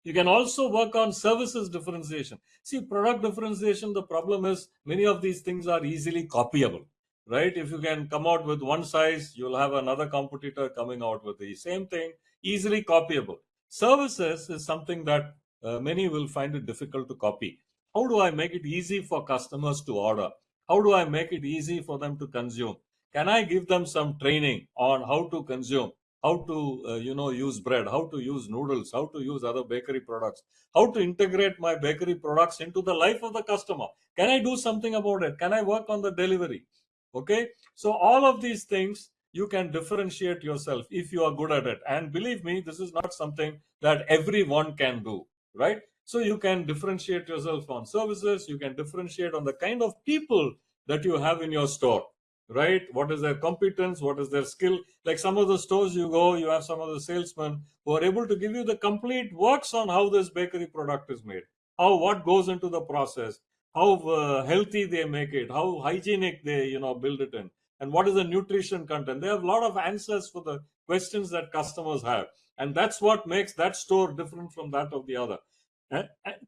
You can also work on services differentiation. See, product differentiation, the problem is many of these things are easily copyable, right? If you can come out with one size, you'll have another competitor coming out with the same thing, easily copyable. Services is something that many will find it difficult to copy. How do I make it easy for customers to order? How do I make it easy for them to consume? Can I give them some training on how to consume? How to use bread, how to use noodles, how to use other bakery products, how to integrate my bakery products into the life of the customer? Can I do something about it? Can I work on the delivery? Okay, so all of these things you can differentiate yourself if you are good at it. And believe me, this is not something that everyone can do, right? So you can differentiate yourself on services, you can differentiate on the kind of people that you have in your store, right? What is their competence, what is their skill? Like some of the stores you go, you have some of the salesmen who are able to give you the complete works on how this bakery product is made, how what goes into the process, how healthy they make it, how hygienic they build it in, and what is the nutrition content. They have a lot of answers for the questions that customers have, and that's what makes that store different from that of the other.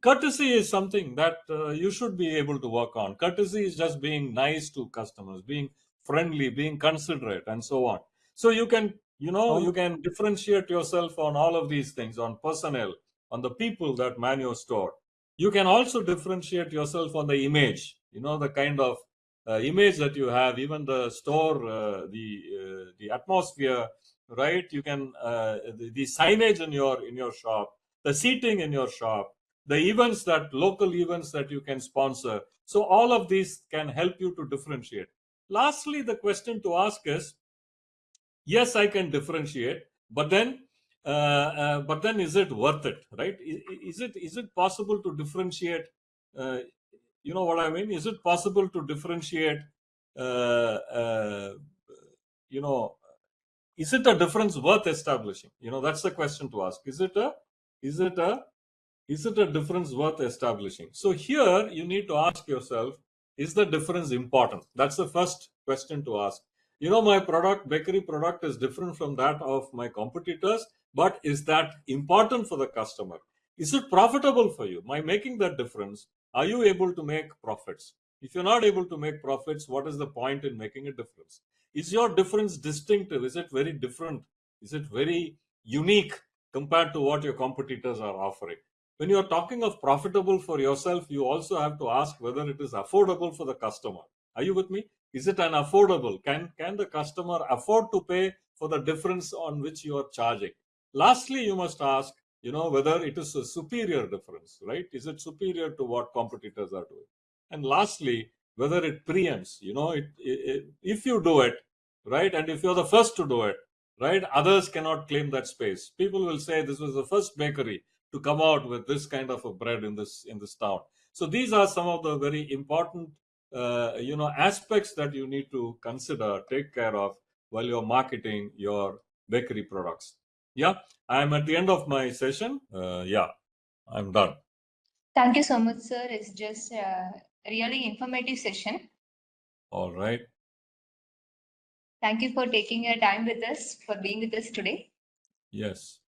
Courtesy is something that you should be able to work on. Courtesy is just being nice to customers, being friendly, being considerate, and so on. So you can differentiate yourself on all of these things, on personnel, on the people that man your store. You can also differentiate yourself on the image, the kind of image that you have, even the store, the atmosphere, right? You can the signage in your shop, the seating in your shop, the events, that local events that you can sponsor. So all of these can help you to differentiate. Lastly, the question to ask is, yes, I can differentiate, but then is it worth it, right? Is it possible to differentiate? You know what I mean? Is it possible to differentiate? You know, is it a difference worth establishing? That's the question to ask. Is it a difference worth establishing? So here you need to ask yourself, is the difference important? That's the first question to ask. My bakery product is different from that of my competitors, but is that important for the customer? Is it profitable for you? By making that difference, are you able to make profits? If you're not able to make profits, what is the point in making a difference? Is your difference distinctive? Is it very different? Is it very unique compared to what your competitors are offering? When you're talking of profitable for yourself, you also have to ask whether it is affordable for the customer. Are you with me? Is it an affordable? Can the customer afford to pay for the difference on which you are charging? Lastly, you must ask, whether it is a superior difference, right? Is it superior to what competitors are doing? And lastly, whether it preempts, if you do it, right, and if you're the first to do it, right, others cannot claim that space. People will say this was the first bakery to come out with this kind of a bread in this town. So these are some of the very important aspects that you need to consider, take care of while you're marketing your bakery products. Yeah, I'm at the end of my session. Yeah, I'm done. Thank you so much, sir. It's just a really informative session. All right. Thank you for taking your time with us, for being with us today. Yes.